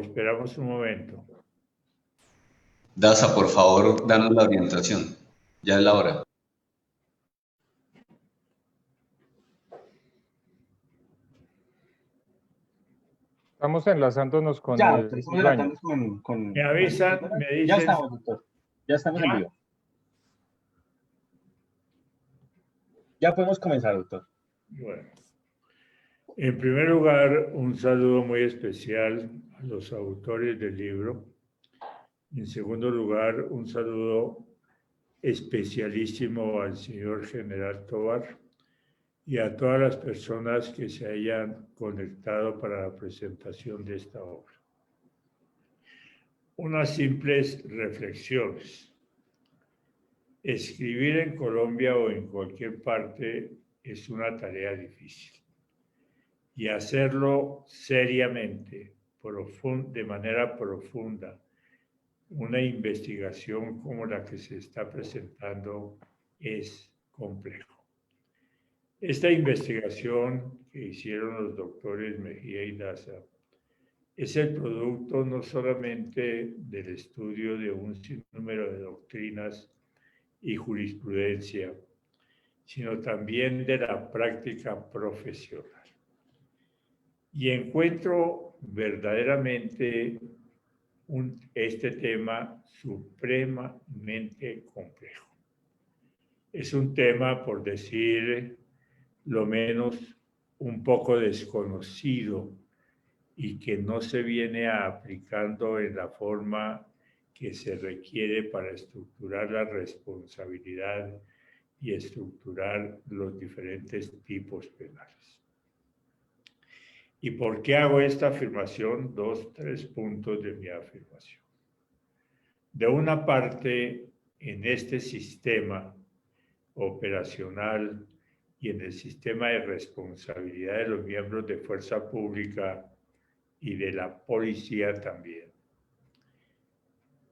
esperamos un momento. Daza, por favor, danos la orientación. Ya es la hora. Estamos enlazándonos con Ya, el estamos enlazándonos con... Me avisan, me dicen. Ya estamos, doctor. Ya estamos en vivo. Ya podemos comenzar, doctor. Bueno, en primer lugar, un saludo muy especial a los autores del libro. En segundo lugar, un saludo especialísimo al señor General Tovar y a todas las personas que se hayan conectado para la presentación de esta obra. Unas simples reflexiones. Escribir en Colombia o en cualquier parte es una tarea difícil. Y hacerlo seriamente, de manera profunda, una investigación como la que se está presentando es complejo. Esta investigación que hicieron los doctores Mejía y Daza es el producto no solamente del estudio de un sinnúmero de doctrinas y jurisprudencia, sino también de la práctica profesional. Y encuentro verdaderamente este tema supremamente complejo. Es un tema, por decir lo menos, un poco desconocido y que no se viene aplicando en la forma que se requiere para estructurar la responsabilidad y estructurar los diferentes tipos penales. ¿Y por qué hago esta afirmación? 3 puntos de mi afirmación. De una parte, en este sistema operacional y en el sistema de responsabilidad de los miembros de fuerza pública y de la policía también,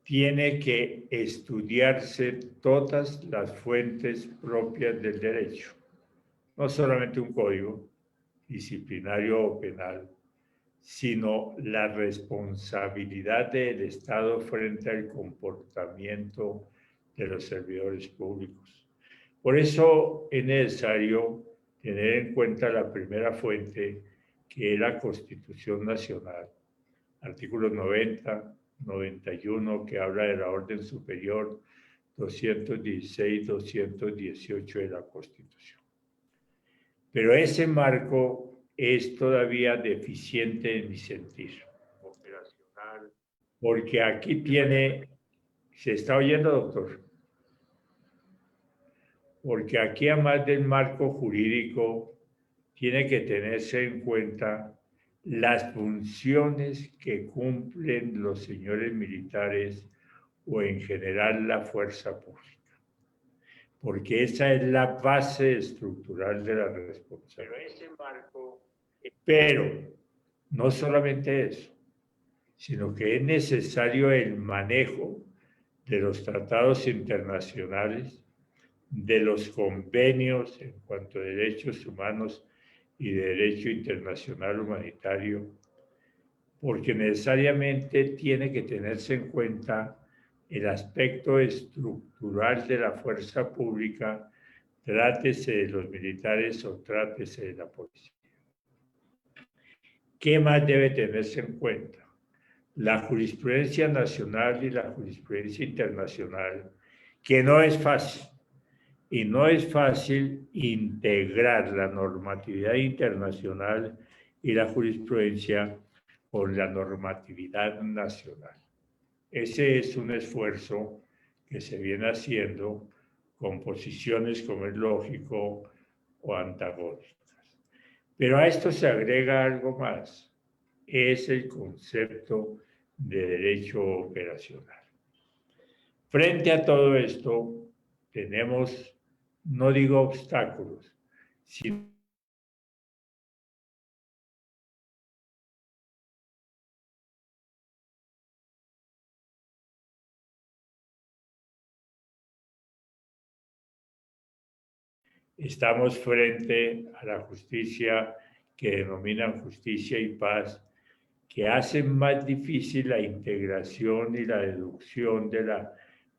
tiene que estudiarse todas las fuentes propias del derecho, no solamente un código disciplinario o penal, sino la responsabilidad del Estado frente al comportamiento de los servidores públicos. Por eso es necesario tener en cuenta la primera fuente, que es la Constitución Nacional, artículos 90, 91, que habla de la orden superior, 216, 218 de la Constitución. Pero ese marco es todavía deficiente en mi sentir operacional, porque aquí ¿se está oyendo, doctor? Porque aquí, además del marco jurídico, tiene que tenerse en cuenta las funciones que cumplen los señores militares o en general la fuerza pública, porque esa es la base estructural de la responsabilidad. Pero no solamente eso, sino que es necesario el manejo de los tratados internacionales, de los convenios en cuanto a derechos humanos y de derecho internacional humanitario, porque necesariamente tiene que tenerse en cuenta el aspecto estructural de la fuerza pública, trátese de los militares o trátese de la policía. ¿Qué más debe tenerse en cuenta? La jurisprudencia nacional y la jurisprudencia internacional, que no es fácil. Y no es fácil integrar la normatividad internacional y la jurisprudencia con la normatividad nacional. Ese es un esfuerzo que se viene haciendo con posiciones, como es lógico, o antagónicas. Pero a esto se agrega algo más, es el concepto de derecho operacional. Frente a todo esto, tenemos, no digo obstáculos, sino estamos frente a la justicia que denominan justicia y paz, que hacen más difícil la integración y la deducción de la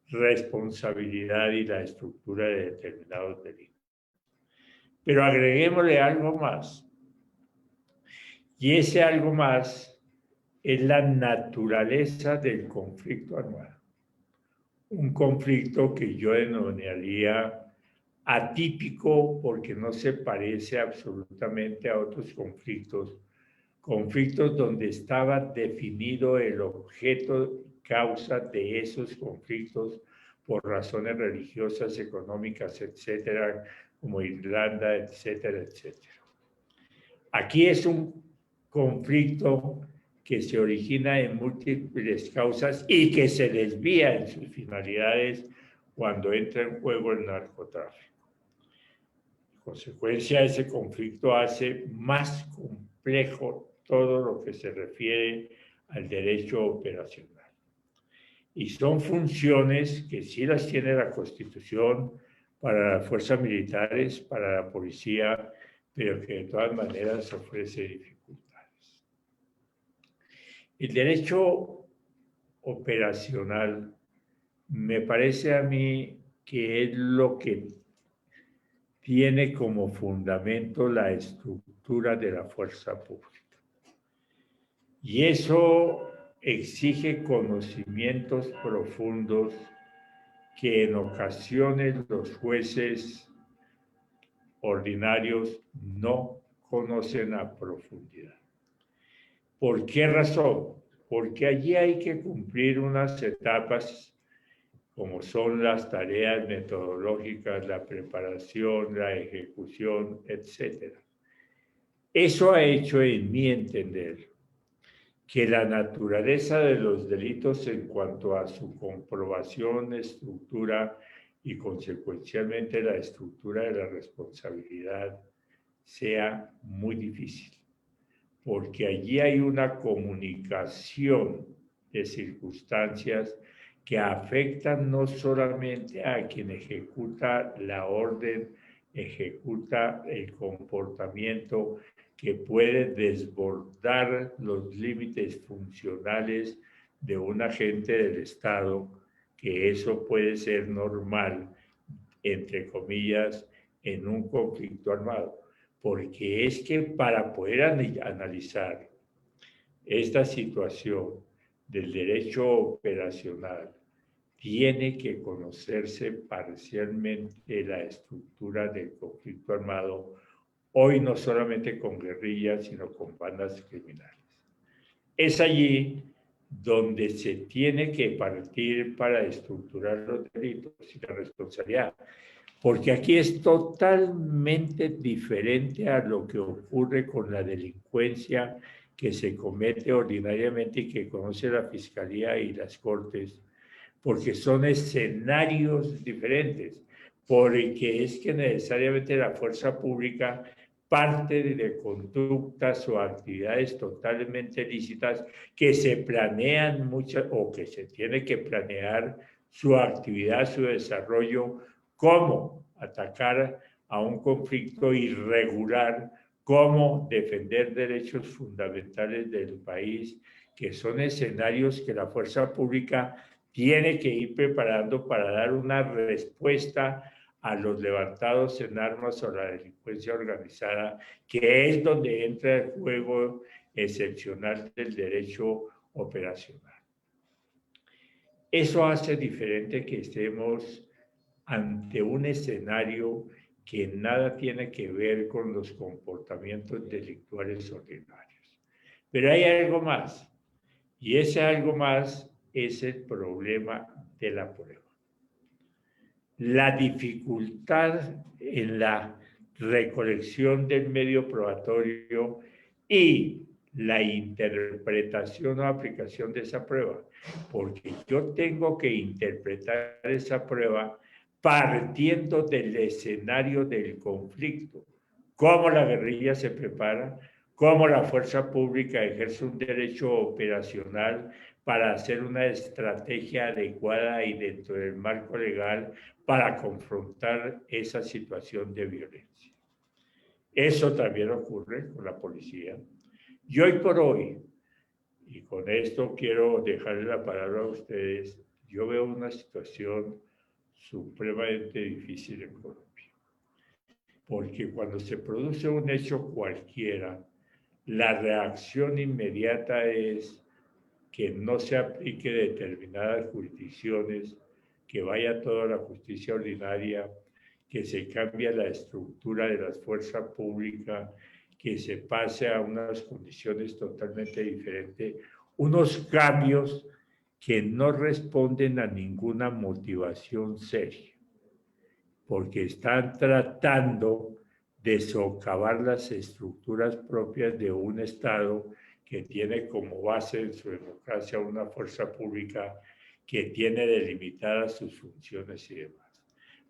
responsabilidad y la estructura de determinados delitos. Pero agreguémosle algo más. Y ese algo más es la naturaleza del conflicto armado. Un conflicto que yo denominaría atípico porque no se parece absolutamente a otros conflictos. Conflictos donde estaba definido el objeto, causa de esos conflictos por razones religiosas, económicas, etcétera, como Irlanda, etcétera, etcétera. Aquí es un conflicto que se origina en múltiples causas y que se desvía en sus finalidades cuando entra en juego el narcotráfico. En consecuencia, ese conflicto hace más complejo todo lo que se refiere al derecho operacional. Y son funciones que sí las tiene la Constitución para las fuerzas militares, para la policía, pero que de todas maneras ofrece dificultades. El derecho operacional me parece a mí que es lo que tiene como fundamento la estructura de la fuerza pública. Y eso exige conocimientos profundos que en ocasiones los jueces ordinarios no conocen a profundidad. ¿Por qué razón? Porque allí hay que cumplir unas etapas como son las tareas metodológicas, la preparación, la ejecución, etc. Eso ha hecho, en mi entender, que la naturaleza de los delitos en cuanto a su comprobación, estructura y consecuencialmente la estructura de la responsabilidad sea muy difícil, porque allí hay una comunicación de circunstancias que afectan no solamente a quien ejecuta la orden, ejecuta el comportamiento, que puede desbordar los límites funcionales de un agente del Estado, que eso puede ser normal, entre comillas, en un conflicto armado. Porque es que para poder analizar esta situación del derecho operacional, tiene que conocerse parcialmente la estructura del conflicto armado, hoy no solamente con guerrillas, sino con bandas criminales. Es allí donde se tiene que partir para estructurar los delitos y la responsabilidad, porque aquí es totalmente diferente a lo que ocurre con la delincuencia que se comete ordinariamente y que conoce la Fiscalía y las Cortes, porque son escenarios diferentes, porque es que necesariamente la fuerza pública parte de conductas o actividades totalmente lícitas que se planean muchas o que se tiene que planear su actividad, su desarrollo, cómo atacar a un conflicto irregular, cómo defender derechos fundamentales del país, que son escenarios que la fuerza pública tiene que ir preparando para dar una respuesta a los levantados en armas o la delincuencia organizada, que es donde entra el juego excepcional del derecho operacional. Eso hace diferente que estemos ante un escenario que nada tiene que ver con los comportamientos delictuales ordinarios. Pero hay algo más, y ese algo más es el problema de la prueba. La dificultad en la recolección del medio probatorio y la interpretación o aplicación de esa prueba, porque yo tengo que interpretar esa prueba partiendo del escenario del conflicto, cómo la guerrilla se prepara, cómo la fuerza pública ejerce un derecho operacional para hacer una estrategia adecuada y dentro del marco legal para confrontar esa situación de violencia. Eso también ocurre con la policía. Y hoy por hoy, Y con esto quiero dejarle la palabra a ustedes. Yo veo una situación supremamente difícil en Colombia, porque cuando se produce un hecho cualquiera, la reacción inmediata es que no se aplique determinadas jurisdicciones, que vaya toda la justicia ordinaria, que se cambie la estructura de la fuerza pública, que se pase a unas condiciones totalmente diferentes, unos cambios que no responden a ninguna motivación seria, porque están tratando de socavar las estructuras propias de un Estado que tiene como base en su democracia una fuerza pública que tiene delimitadas sus funciones y demás.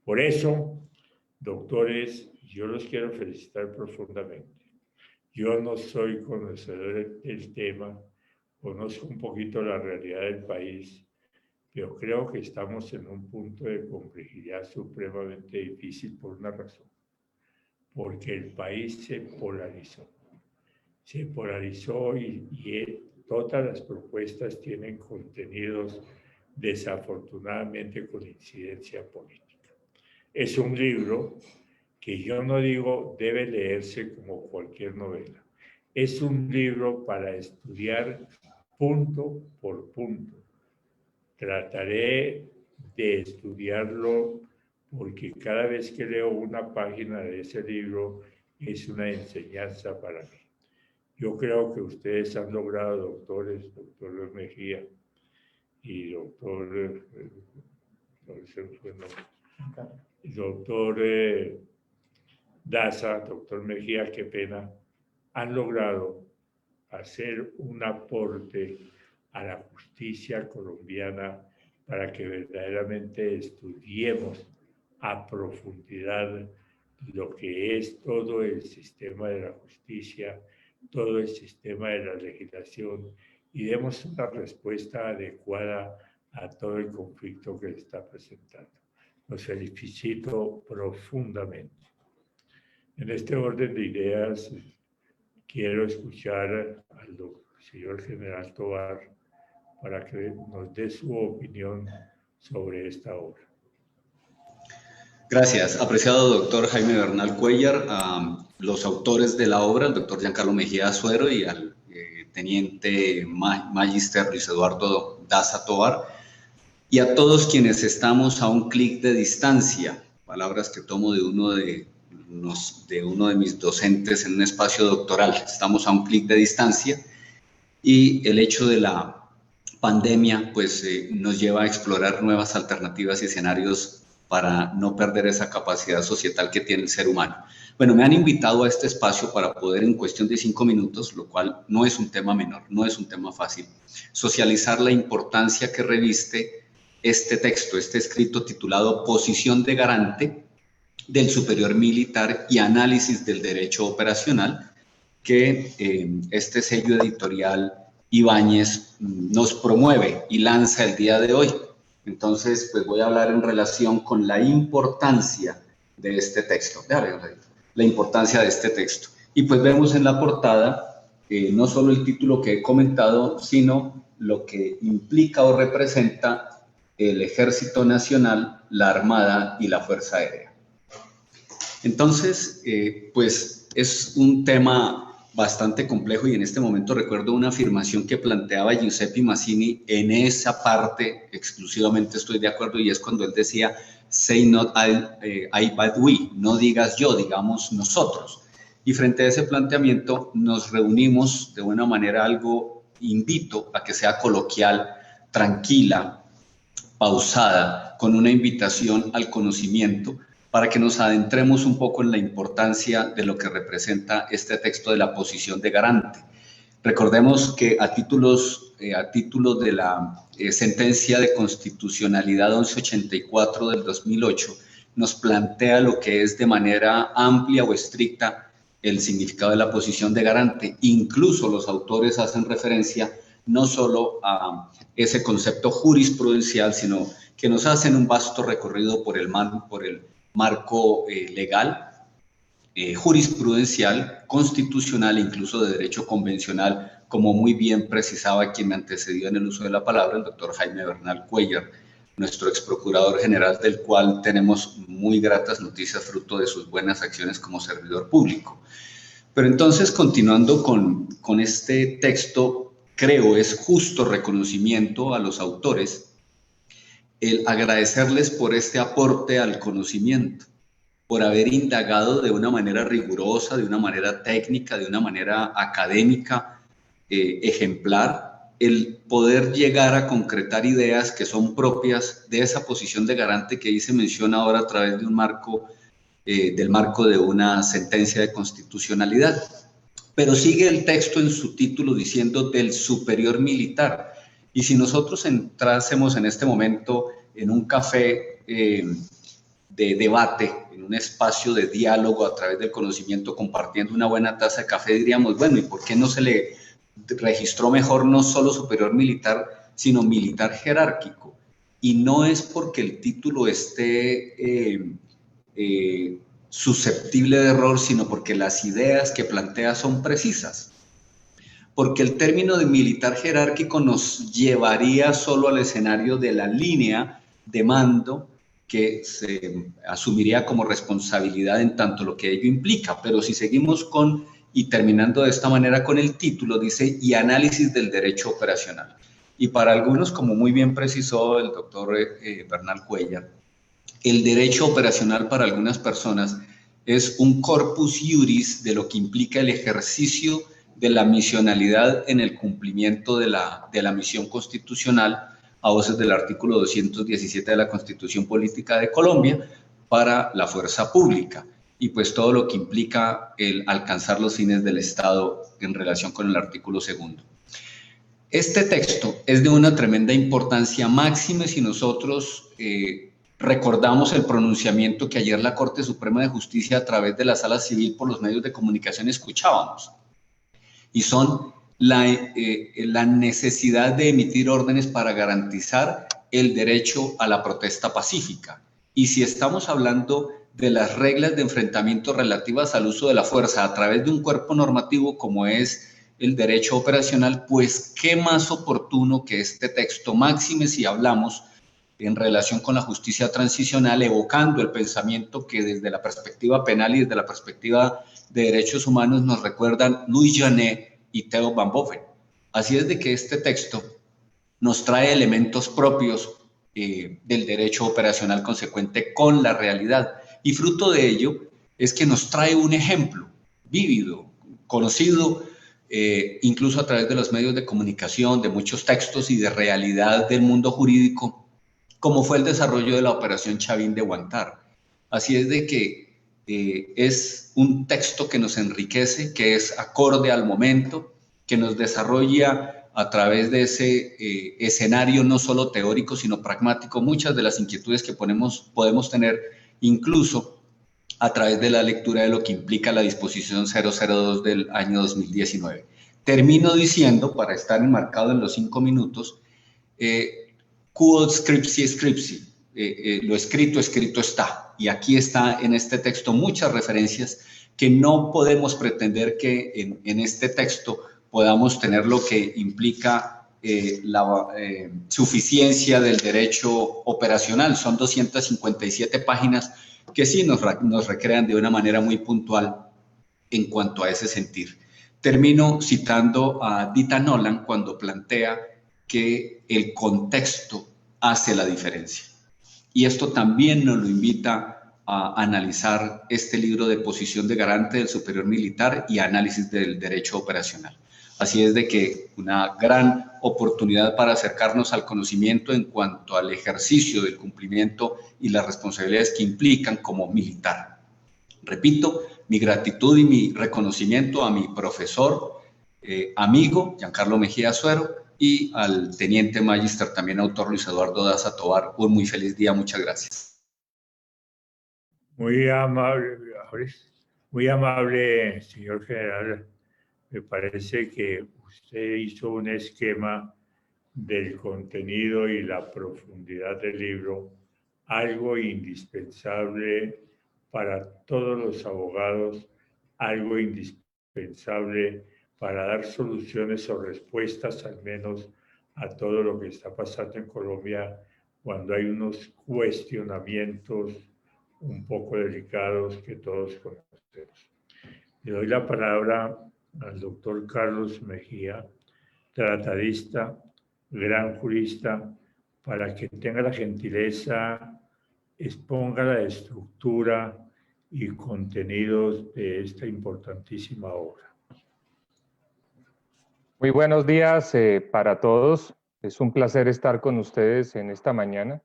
Por eso, doctores, yo los quiero felicitar profundamente. Yo no soy conocedor del tema, conozco un poquito la realidad del país, pero creo que estamos en un punto de complejidad supremamente difícil por una razón, porque el país se polarizó y todas las propuestas tienen contenidos desafortunadamente con incidencia política. Es un libro que yo no digo debe leerse como cualquier novela. Es un libro para estudiar punto por punto. Trataré de estudiarlo porque cada vez que leo una página de ese libro es una enseñanza para mí. Yo creo que ustedes han logrado, doctores, doctor Mejía y doctor Daza, doctor Mejía, qué pena, han logrado hacer un aporte a la justicia colombiana para que verdaderamente estudiemos a profundidad lo que es todo el sistema de la justicia, todo el sistema de la legislación y demos una respuesta adecuada a todo el conflicto que se está presentando. Los felicito profundamente. En este orden de ideas, quiero escuchar al señor general Tovar para que nos dé su opinión sobre esta obra. Gracias, apreciado doctor Jaime Bernal Cuéllar, a los autores de la obra, el doctor Giancarlo Mejía Azuero y al teniente magister Luis Eduardo Daza Tovar, y a todos quienes estamos a un clic de distancia, palabras que tomo de uno de mis docentes en un espacio doctoral. Estamos a un clic de distancia y el hecho de la pandemia pues nos lleva a explorar nuevas alternativas y escenarios para no perder esa capacidad societal que tiene el ser humano. Bueno, me han invitado a este espacio para poder en cuestión de 5 minutos, lo cual no es un tema menor, no es un tema fácil, socializar la importancia que reviste este texto, este escrito titulado Posición de Garante del Superior Militar y Análisis del Derecho Operacional, que este sello editorial Ibáñez nos promueve y lanza el día de hoy. Entonces, pues voy a hablar en relación con la importancia de este texto. La importancia de este texto. Y pues vemos en la portada no solo el título que he comentado, sino lo que implica o representa el Ejército Nacional, la Armada y la Fuerza Aérea. Entonces, pues es un tema bastante complejo y en este momento recuerdo una afirmación que planteaba Giuseppe Mazzini. En esa parte exclusivamente estoy de acuerdo, y es cuando él decía say not I but we, no digas yo, digamos nosotros. Y frente a ese planteamiento nos reunimos de una manera algo, invito a que sea coloquial, tranquila, pausada, con una invitación al conocimiento, para que nos adentremos un poco en la importancia de lo que representa este texto de la posición de garante. Recordemos que a título de la sentencia de constitucionalidad 1184 del 2008 nos plantea lo que es de manera amplia o estricta el significado de la posición de garante. Incluso los autores hacen referencia no solo a ese concepto jurisprudencial, sino que nos hacen un vasto recorrido por el marco legal jurisprudencial, constitucional e incluso de derecho convencional, como muy bien precisaba quien me antecedió en el uso de la palabra, el doctor Jaime Bernal Cuellar, nuestro ex procurador general, del cual tenemos muy gratas noticias fruto de sus buenas acciones como servidor público. Pero entonces, continuando con este texto, creo es justo reconocimiento a los autores el agradecerles por este aporte al conocimiento, por haber indagado de una manera rigurosa, de una manera técnica, de una manera académica, ejemplar, el poder llegar a concretar ideas que son propias de esa posición de garante que ahí se menciona ahora a través de un marco, del marco de una sentencia de constitucionalidad. Pero sigue el texto en su título diciendo del superior militar. Y si nosotros entrásemos en este momento en un café de debate, en un espacio de diálogo a través del conocimiento, compartiendo una buena taza de café, diríamos, bueno, ¿y por qué no se le registró mejor no solo superior militar, sino militar jerárquico? Y no es porque el título esté susceptible de error, sino porque las ideas que plantea son precisas. Porque el término de militar jerárquico nos llevaría solo al escenario de la línea de mando que se asumiría como responsabilidad en tanto lo que ello implica. Pero si seguimos con, y terminando de esta manera con el título, dice, y análisis del derecho operacional. Y para algunos, como muy bien precisó el doctor Bernal Cuellar, el derecho operacional para algunas personas es un corpus iuris de lo que implica el ejercicio de la misionalidad en el cumplimiento de la misión constitucional a voces del artículo 217 de la Constitución Política de Colombia para la fuerza pública y pues todo lo que implica el alcanzar los fines del Estado en relación con el artículo segundo. Este texto es de una tremenda importancia máxima si nosotros recordamos el pronunciamiento que ayer la Corte Suprema de Justicia a través de la Sala Civil por los medios de comunicación escuchábamos. Y son la necesidad de emitir órdenes para garantizar el derecho a la protesta pacífica. Y si estamos hablando de las reglas de enfrentamiento relativas al uso de la fuerza a través de un cuerpo normativo como es el derecho operacional, pues qué más oportuno que este texto, máxime si hablamos en relación con la justicia transicional, evocando el pensamiento que desde la perspectiva penal y desde la perspectiva de derechos humanos nos recuerdan Louis Janet y Theo van Boven. Así es de que este texto nos trae elementos propios del derecho operacional consecuente con la realidad. Y fruto de ello es que nos trae un ejemplo vívido, conocido, incluso a través de los medios de comunicación, de muchos textos y de realidad del mundo jurídico, como fue el desarrollo de la operación Chavín de Huantar. Así es de que es un texto que nos enriquece, que es acorde al momento, que nos desarrolla a través de ese escenario no solo teórico, sino pragmático, muchas de las inquietudes que podemos tener, incluso a través de la lectura de lo que implica la disposición 002 del año 2019. Termino diciendo, para estar enmarcado en los 5 minutos, quod scripsi scripsi, lo escrito, escrito está. Y aquí está en este texto muchas referencias que no podemos pretender que en este texto podamos tener lo que implica la suficiencia del derecho operacional. Son 257 páginas que sí nos recrean de una manera muy puntual en cuanto a ese sentir. Termino citando a Dita Nolan cuando plantea que el contexto hace la diferencia. Y esto también nos lo invita a analizar este libro de Posición de Garante del Superior Militar y Análisis del Derecho Operacional. Así es de que una gran oportunidad para acercarnos al conocimiento en cuanto al ejercicio del cumplimiento y las responsabilidades que implican como militar. Repito, mi gratitud y mi reconocimiento a mi profesor, amigo, Giancarlo Mejía Suero, y al teniente magister, también autor Luis Eduardo Daza Tovar. Un muy feliz día, muchas gracias. Muy amable, señor general. Me parece que usted hizo un esquema del contenido y la profundidad del libro, algo indispensable para todos los abogados algo indispensable para dar soluciones o respuestas al menos a todo lo que está pasando en Colombia cuando hay unos cuestionamientos un poco delicados que todos conocemos. Le doy la palabra al doctor Carlos Mejía, tratadista, gran jurista, para que tenga la gentileza, exponga la estructura y contenidos de esta importantísima obra. Muy buenos días para todos. Es un placer estar con ustedes en esta mañana.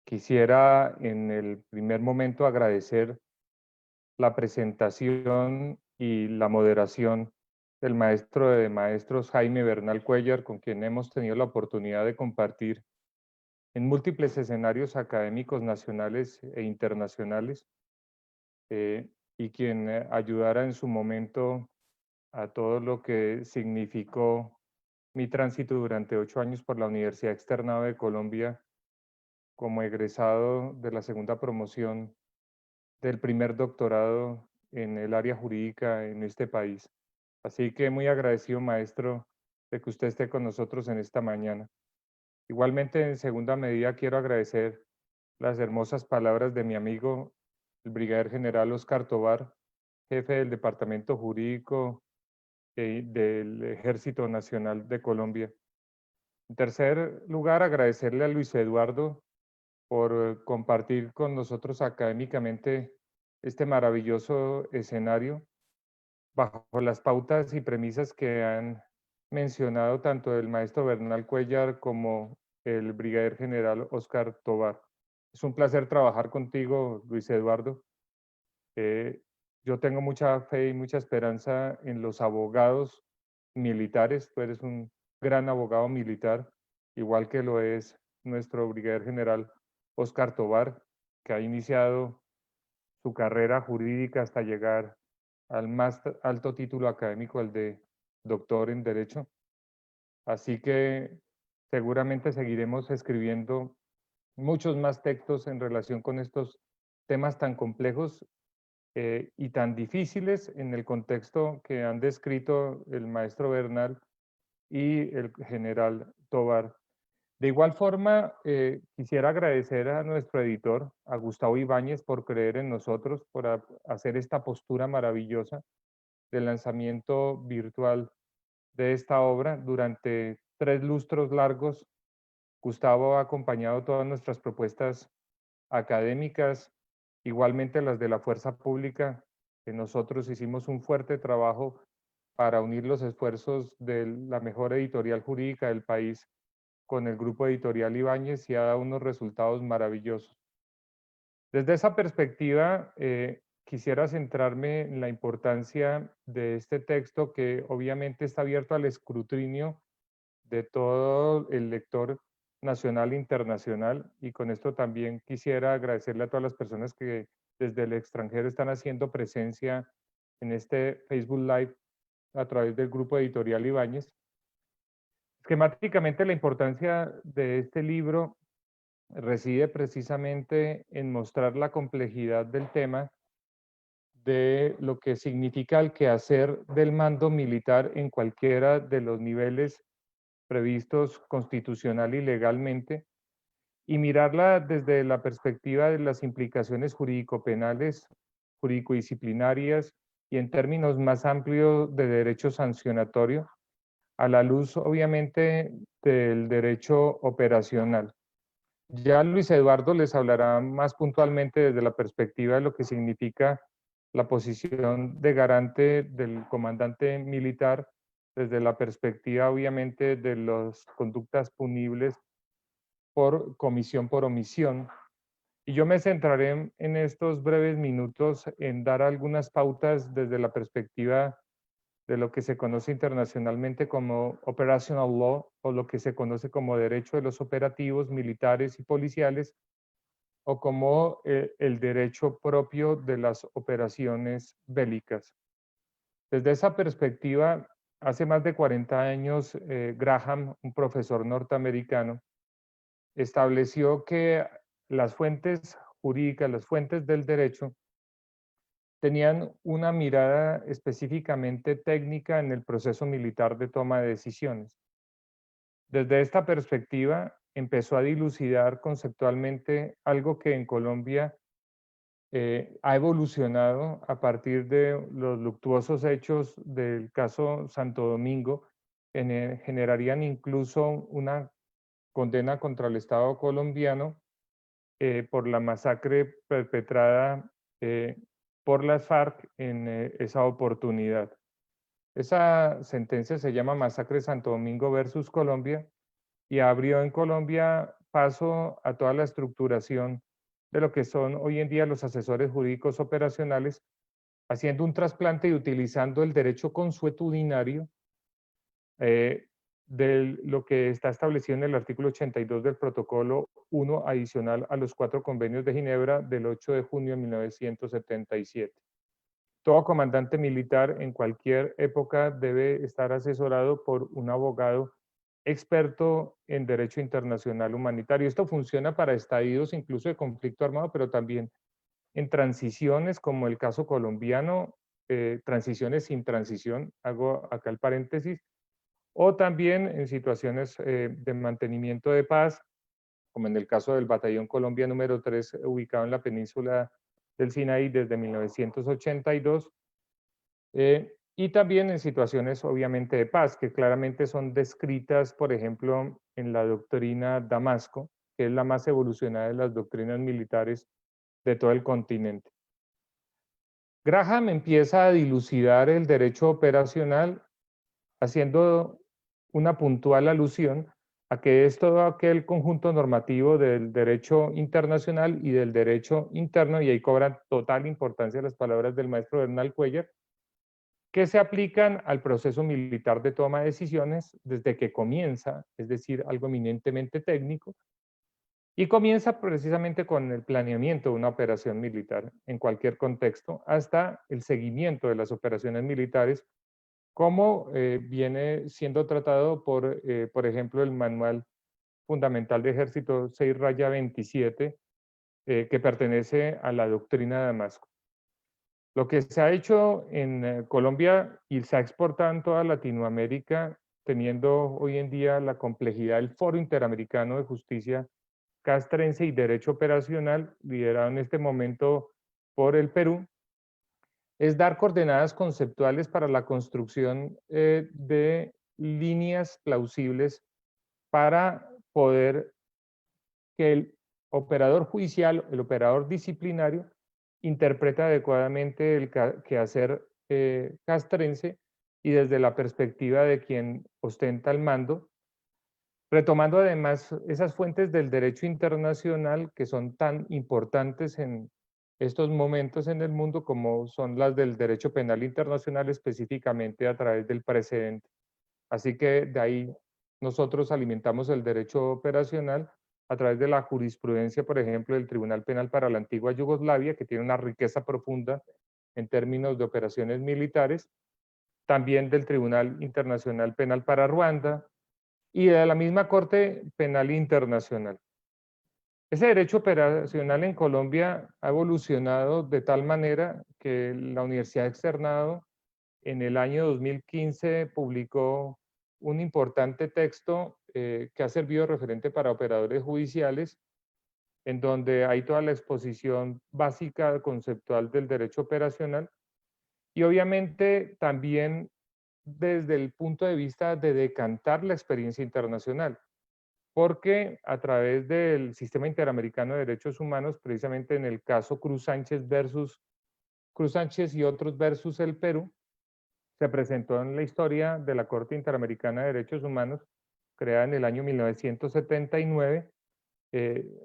Quisiera en el primer momento agradecer la presentación y la moderación del maestro de maestros Jaime Bernal Cuellar, con quien hemos tenido la oportunidad de compartir en múltiples escenarios académicos nacionales e internacionales, y quien ayudara en su momento a todo lo que significó mi tránsito durante 8 años por la Universidad Externado de Colombia como egresado de la segunda promoción del primer doctorado en el área jurídica en este país. Así que muy agradecido, maestro, de que usted esté con nosotros en esta mañana. Igualmente, en segunda medida, quiero agradecer las hermosas palabras de mi amigo, el brigadier general Oscar Tovar, jefe del Departamento Jurídico del Ejército Nacional de Colombia. En tercer lugar, agradecerle a Luis Eduardo por compartir con nosotros académicamente este maravilloso escenario bajo las pautas y premisas que han mencionado tanto el maestro Bernal Cuellar como el brigadier general Oscar Tovar. Es un placer trabajar contigo, Luis Eduardo. Yo tengo mucha fe y mucha esperanza en los abogados militares. Tú eres un gran abogado militar, igual que lo es nuestro brigadier general Oscar Tovar, que ha iniciado su carrera jurídica hasta llegar al más alto título académico, el de doctor en Derecho. Así que seguramente seguiremos escribiendo muchos más textos en relación con estos temas tan complejos y tan difíciles en el contexto que han descrito el maestro Bernal y el general Tovar. De igual forma, quisiera agradecer a nuestro editor, a Gustavo Ibáñez, por creer en nosotros, por hacer esta postura maravillosa del lanzamiento virtual de esta obra. Durante 3 lustros largos, Gustavo ha acompañado todas nuestras propuestas académicas, igualmente las de la Fuerza Pública, que nosotros hicimos un fuerte trabajo para unir los esfuerzos de la mejor editorial jurídica del país con el grupo editorial Ibáñez y ha dado unos resultados maravillosos. Desde esa perspectiva, quisiera centrarme en la importancia de este texto que obviamente está abierto al escrutinio de todo el lector nacional e internacional, y con esto también quisiera agradecerle a todas las personas que desde el extranjero están haciendo presencia en este Facebook Live a través del grupo editorial Ibáñez. Esquemáticamente, la importancia de este libro reside precisamente en mostrar la complejidad del tema de lo que significa el quehacer del mando militar en cualquiera de los niveles previstos constitucional y legalmente, y mirarla desde la perspectiva de las implicaciones jurídico-penales, jurídico-disciplinarias y en términos más amplios de derecho sancionatorio, a la luz obviamente del derecho operacional. Ya Luis Eduardo les hablará más puntualmente desde la perspectiva de lo que significa la posición de garante del comandante militar, desde la perspectiva obviamente de las conductas punibles por comisión por omisión. Y yo me centraré en estos breves minutos en dar algunas pautas desde la perspectiva de lo que se conoce internacionalmente como operational law, o lo que se conoce como derecho de los operativos militares y policiales, o como el derecho propio de las operaciones bélicas. Desde esa perspectiva, hace más de 40 años, Graham, un profesor norteamericano, estableció que las fuentes jurídicas, las fuentes del derecho, tenían una mirada específicamente técnica en el proceso militar de toma de decisiones. Desde esta perspectiva, empezó a dilucidar conceptualmente algo que en Colombia ha evolucionado a partir de los luctuosos hechos del caso Santo Domingo, que generarían incluso una condena contra el Estado colombiano por la masacre perpetrada por las FARC en esa oportunidad. Esa sentencia se llama Masacre Santo Domingo versus Colombia y abrió en Colombia paso a toda la estructuración de lo que son hoy en día los asesores jurídicos operacionales, haciendo un trasplante y utilizando el derecho consuetudinario de lo que está establecido en el artículo 82 del protocolo 1 adicional a los 4 convenios de Ginebra del 8 de junio de 1977. Todo comandante militar en cualquier época debe estar asesorado por un abogado experto en derecho internacional humanitario. Esto funciona para estadios incluso de conflicto armado, pero también en transiciones como el caso colombiano, transiciones sin transición, hago acá el paréntesis, o también en situaciones de mantenimiento de paz, como en el caso del Batallón Colombia número 3, ubicado en la península del Sinaí desde 1982, y también en situaciones obviamente de paz, que claramente son descritas, por ejemplo, en la doctrina Damasco, que es la más evolucionada de las doctrinas militares de todo el continente. Graham empieza a dilucidar el derecho operacional haciendo una puntual alusión a que es todo aquel conjunto normativo del derecho internacional y del derecho interno, y ahí cobran total importancia las palabras del maestro Bernal Cuellar, que se aplican al proceso militar de toma de decisiones desde que comienza, es decir, algo eminentemente técnico, y comienza precisamente con el planeamiento de una operación militar en cualquier contexto, hasta el seguimiento de las operaciones militares, como viene siendo tratado por ejemplo, el Manual Fundamental de Ejército 6-27, que pertenece a la doctrina de Damasco. Lo que se ha hecho en Colombia y se ha exportado en toda Latinoamérica, teniendo hoy en día la complejidad del Foro Interamericano de Justicia Castrense y Derecho Operacional, liderado en este momento por el Perú, es dar coordenadas conceptuales para la construcción de líneas plausibles para poder que el operador judicial, el operador disciplinario, interprete adecuadamente el quehacer castrense y desde la perspectiva de quien ostenta el mando, retomando además esas fuentes del derecho internacional que son tan importantes en estos momentos en el mundo como son las del derecho penal internacional, específicamente a través del precedente. Así que de ahí nosotros alimentamos el derecho operacional a través de la jurisprudencia, por ejemplo, del Tribunal Penal para la antigua Yugoslavia, que tiene una riqueza profunda en términos de operaciones militares, también del Tribunal Internacional Penal para Ruanda y de la misma Corte Penal Internacional. Ese derecho operacional en Colombia ha evolucionado de tal manera que la Universidad Externado en el año 2015 publicó un importante texto que ha servido de referente para operadores judiciales, en donde hay toda la exposición básica conceptual del derecho operacional y obviamente también desde el punto de vista de decantar la experiencia internacional, porque a través del Sistema Interamericano de Derechos Humanos, precisamente en el caso Cruz Sánchez y otros versus el Perú, se presentó en la historia de la Corte Interamericana de Derechos Humanos, creada en el año 1979,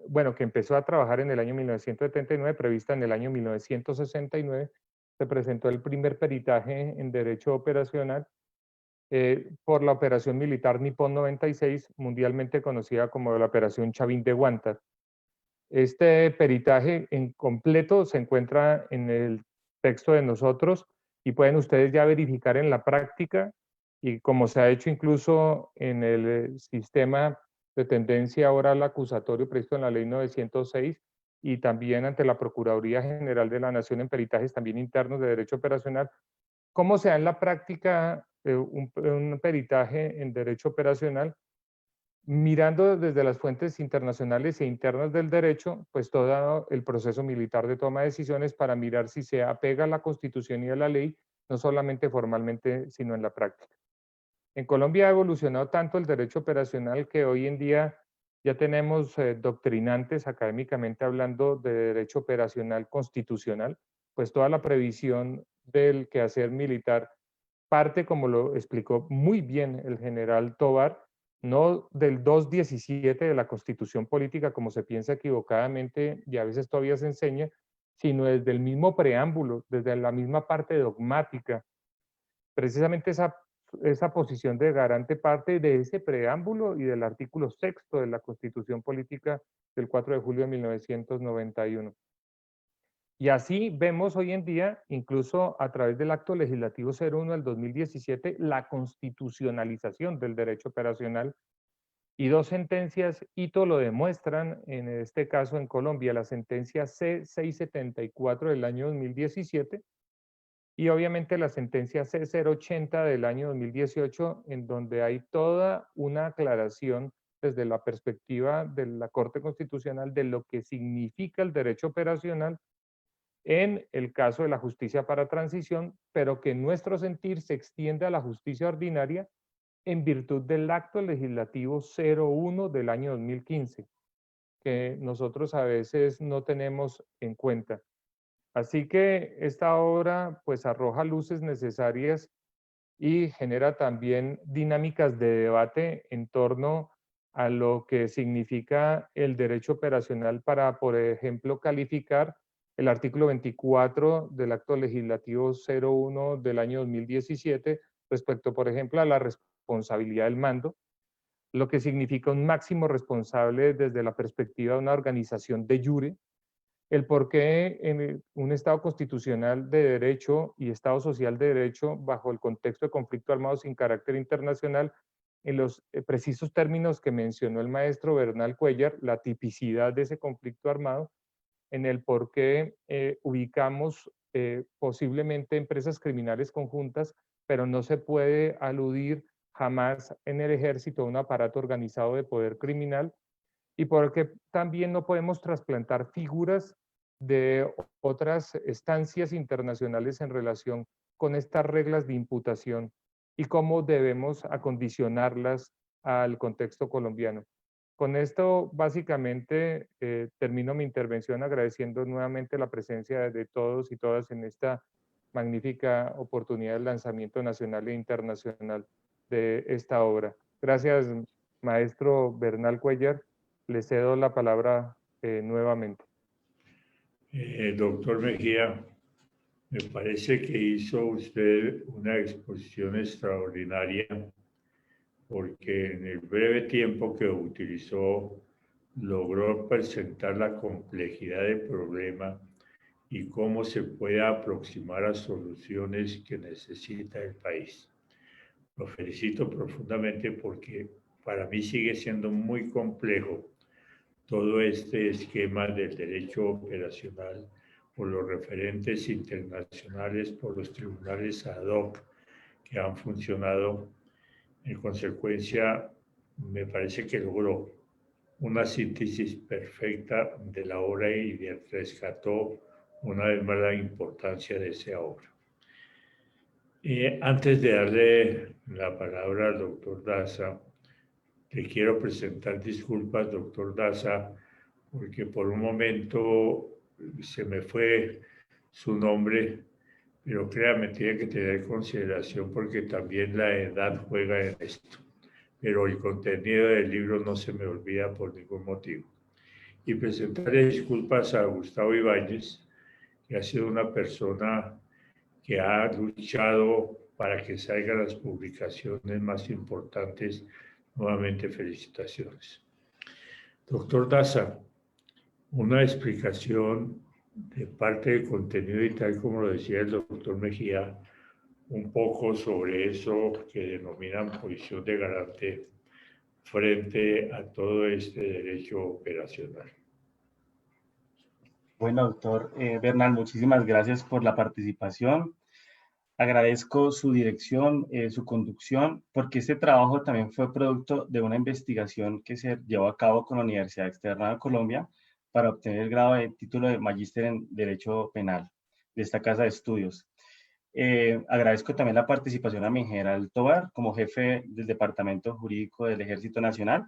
bueno, que empezó a trabajar en el año 1979, prevista en el año 1969, se presentó el primer peritaje en derecho operacional por la operación militar Nippon 96, mundialmente conocida como la operación Chavín de Guantar. Este peritaje en completo se encuentra en el texto de nosotros y pueden ustedes ya verificar en la práctica y como se ha hecho incluso en el sistema de tendencia oral acusatorio previsto en la ley 906, y también ante la Procuraduría General de la Nación en peritajes también internos de derecho operacional. ¿Cómo se da en la práctica un peritaje en derecho operacional? Mirando desde las fuentes internacionales e internas del derecho, pues todo el proceso militar de toma de decisiones para mirar si se apega a la Constitución y a la ley, no solamente formalmente, sino en la práctica. En Colombia ha evolucionado tanto el derecho operacional que hoy en día ya tenemos doctrinantes académicamente hablando de derecho operacional constitucional, pues toda la previsión del quehacer militar parte, como lo explicó muy bien el general Tovar, no del 217 de la Constitución Política, como se piensa equivocadamente y a veces todavía se enseña, sino desde el mismo preámbulo, desde la misma parte dogmática. Precisamente esa posición de garante parte de ese preámbulo y del artículo 6º de la Constitución Política del 4 de julio de 1991. Y así vemos hoy en día, incluso a través del Acto Legislativo 01 del 2017, la constitucionalización del derecho operacional. Y dos sentencias, hito lo demuestran, en este caso en Colombia, la sentencia C674 del año 2017 y obviamente la sentencia C080 del año 2018, en donde hay toda una aclaración desde la perspectiva de la Corte Constitucional de lo que significa el derecho operacional en el caso de la justicia para transición, pero que en nuestro sentir se extiende a la justicia ordinaria en virtud del Acto Legislativo 01 del año 2015, que nosotros a veces no tenemos en cuenta. Así que esta obra pues arroja luces necesarias y genera también dinámicas de debate en torno a lo que significa el derecho operacional para, por ejemplo, calificar el artículo 24 del Acto Legislativo 01 del año 2017 respecto, por ejemplo, a la responsabilidad del mando, lo que significa un máximo responsable desde la perspectiva de una organización de jure, el por qué en un Estado constitucional de derecho y Estado social de derecho, bajo el contexto de conflicto armado sin carácter internacional, en los precisos términos que mencionó el maestro Bernal Cuellar, la tipicidad de ese conflicto armado, en el por qué ubicamos posiblemente empresas criminales conjuntas, pero no se puede aludir jamás en el ejército a un aparato organizado de poder criminal, y porque también no podemos trasplantar figuras de otras estancias internacionales en relación con estas reglas de imputación y cómo debemos acondicionarlas al contexto colombiano. Con esto, básicamente, termino mi intervención agradeciendo nuevamente la presencia de todos y todas en esta magnífica oportunidad del lanzamiento nacional e internacional de esta obra. Gracias, maestro Bernal Cuellar. Le cedo la palabra nuevamente. Doctor Mejía, me parece que hizo usted una exposición extraordinaria porque en el breve tiempo que utilizó logró presentar la complejidad del problema y cómo se puede aproximar a soluciones que necesita el país. Lo felicito profundamente porque para mí sigue siendo muy complejo todo este esquema del derecho operacional por los referentes internacionales, por los tribunales ad hoc que han funcionado. En consecuencia, me parece que logró una síntesis perfecta de la obra y rescató una vez más la importancia de esa obra. Antes de darle la palabra al doctor Daza, le quiero presentar disculpas, doctor Daza, porque por un momento se me fue su nombre, pero créame, tiene que tener consideración porque también la edad juega en esto. Pero el contenido del libro no se me olvida por ningún motivo. Y presentarle disculpas a Gustavo Ibáñez, que ha sido una persona que ha luchado para que salgan las publicaciones más importantes. Nuevamente, felicitaciones. Doctor Daza, una explicación de parte del contenido y tal como lo decía el doctor Mejía, un poco sobre eso que denominan posición de garante frente a todo este derecho operacional. Bueno, doctor Bernal, muchísimas gracias por la participación. Agradezco su dirección, su conducción, porque este trabajo también fue producto de una investigación que se llevó a cabo con la Universidad Externa de Colombia para obtener el grado de título de Magíster en Derecho Penal de esta casa de estudios. Agradezco también la participación a mi general Tovar como jefe del Departamento Jurídico del Ejército Nacional,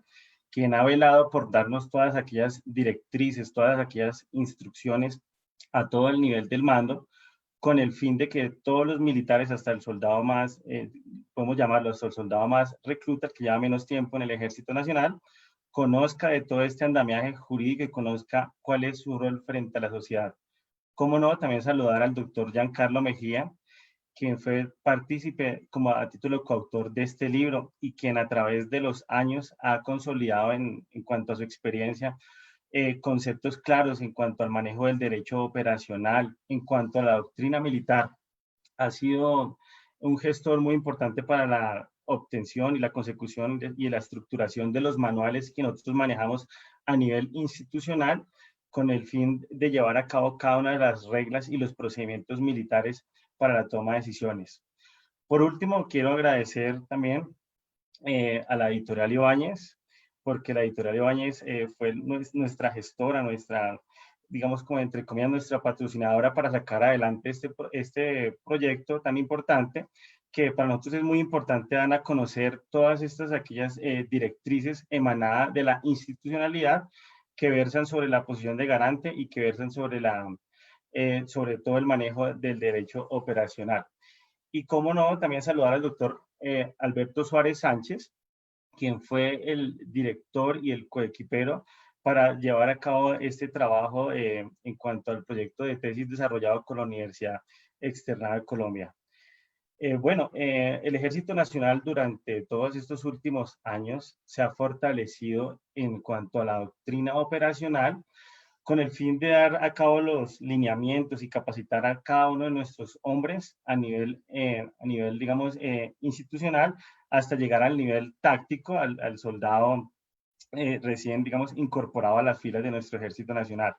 quien ha velado por darnos todas aquellas directrices, todas aquellas instrucciones a todo el nivel del mando, con el fin de que todos los militares, hasta el soldado más, podemos llamarlo hasta el soldado más recluta, que lleva menos tiempo en el Ejército Nacional, conozca de todo este andamiaje jurídico y conozca cuál es su rol frente a la sociedad. Cómo no, también saludar al doctor Giancarlo Mejía, quien fue partícipe como a título coautor de este libro y quien a través de los años ha consolidado en cuanto a su experiencia conceptos claros en cuanto al manejo del derecho operacional, en cuanto a la doctrina militar. Ha sido un gestor muy importante para la obtención y la consecución y la estructuración de los manuales que nosotros manejamos a nivel institucional con el fin de llevar a cabo cada una de las reglas y los procedimientos militares para la toma de decisiones. Por último, quiero agradecer también a la editorial Ibáñez, porque la editorial Ibáñez fue nuestra gestora, nuestra, digamos, como entre comillas, nuestra patrocinadora para sacar adelante este proyecto tan importante, que para nosotros es muy importante dar a conocer todas estas, aquellas directrices emanadas de la institucionalidad que versan sobre la posición de garante y que versan sobre sobre todo el manejo del derecho operacional. Y cómo no, también saludar al doctor Alberto Suárez Sánchez, quien fue el director y el coequipero para llevar a cabo este trabajo en cuanto al proyecto de tesis desarrollado con la Universidad Externa de Colombia. El Ejército Nacional durante todos estos últimos años se ha fortalecido en cuanto a la doctrina operacional con el fin de dar a cabo los lineamientos y capacitar a cada uno de nuestros hombres a nivel digamos, institucional, hasta llegar al nivel táctico, al soldado recién, digamos, incorporado a las filas de nuestro Ejército Nacional.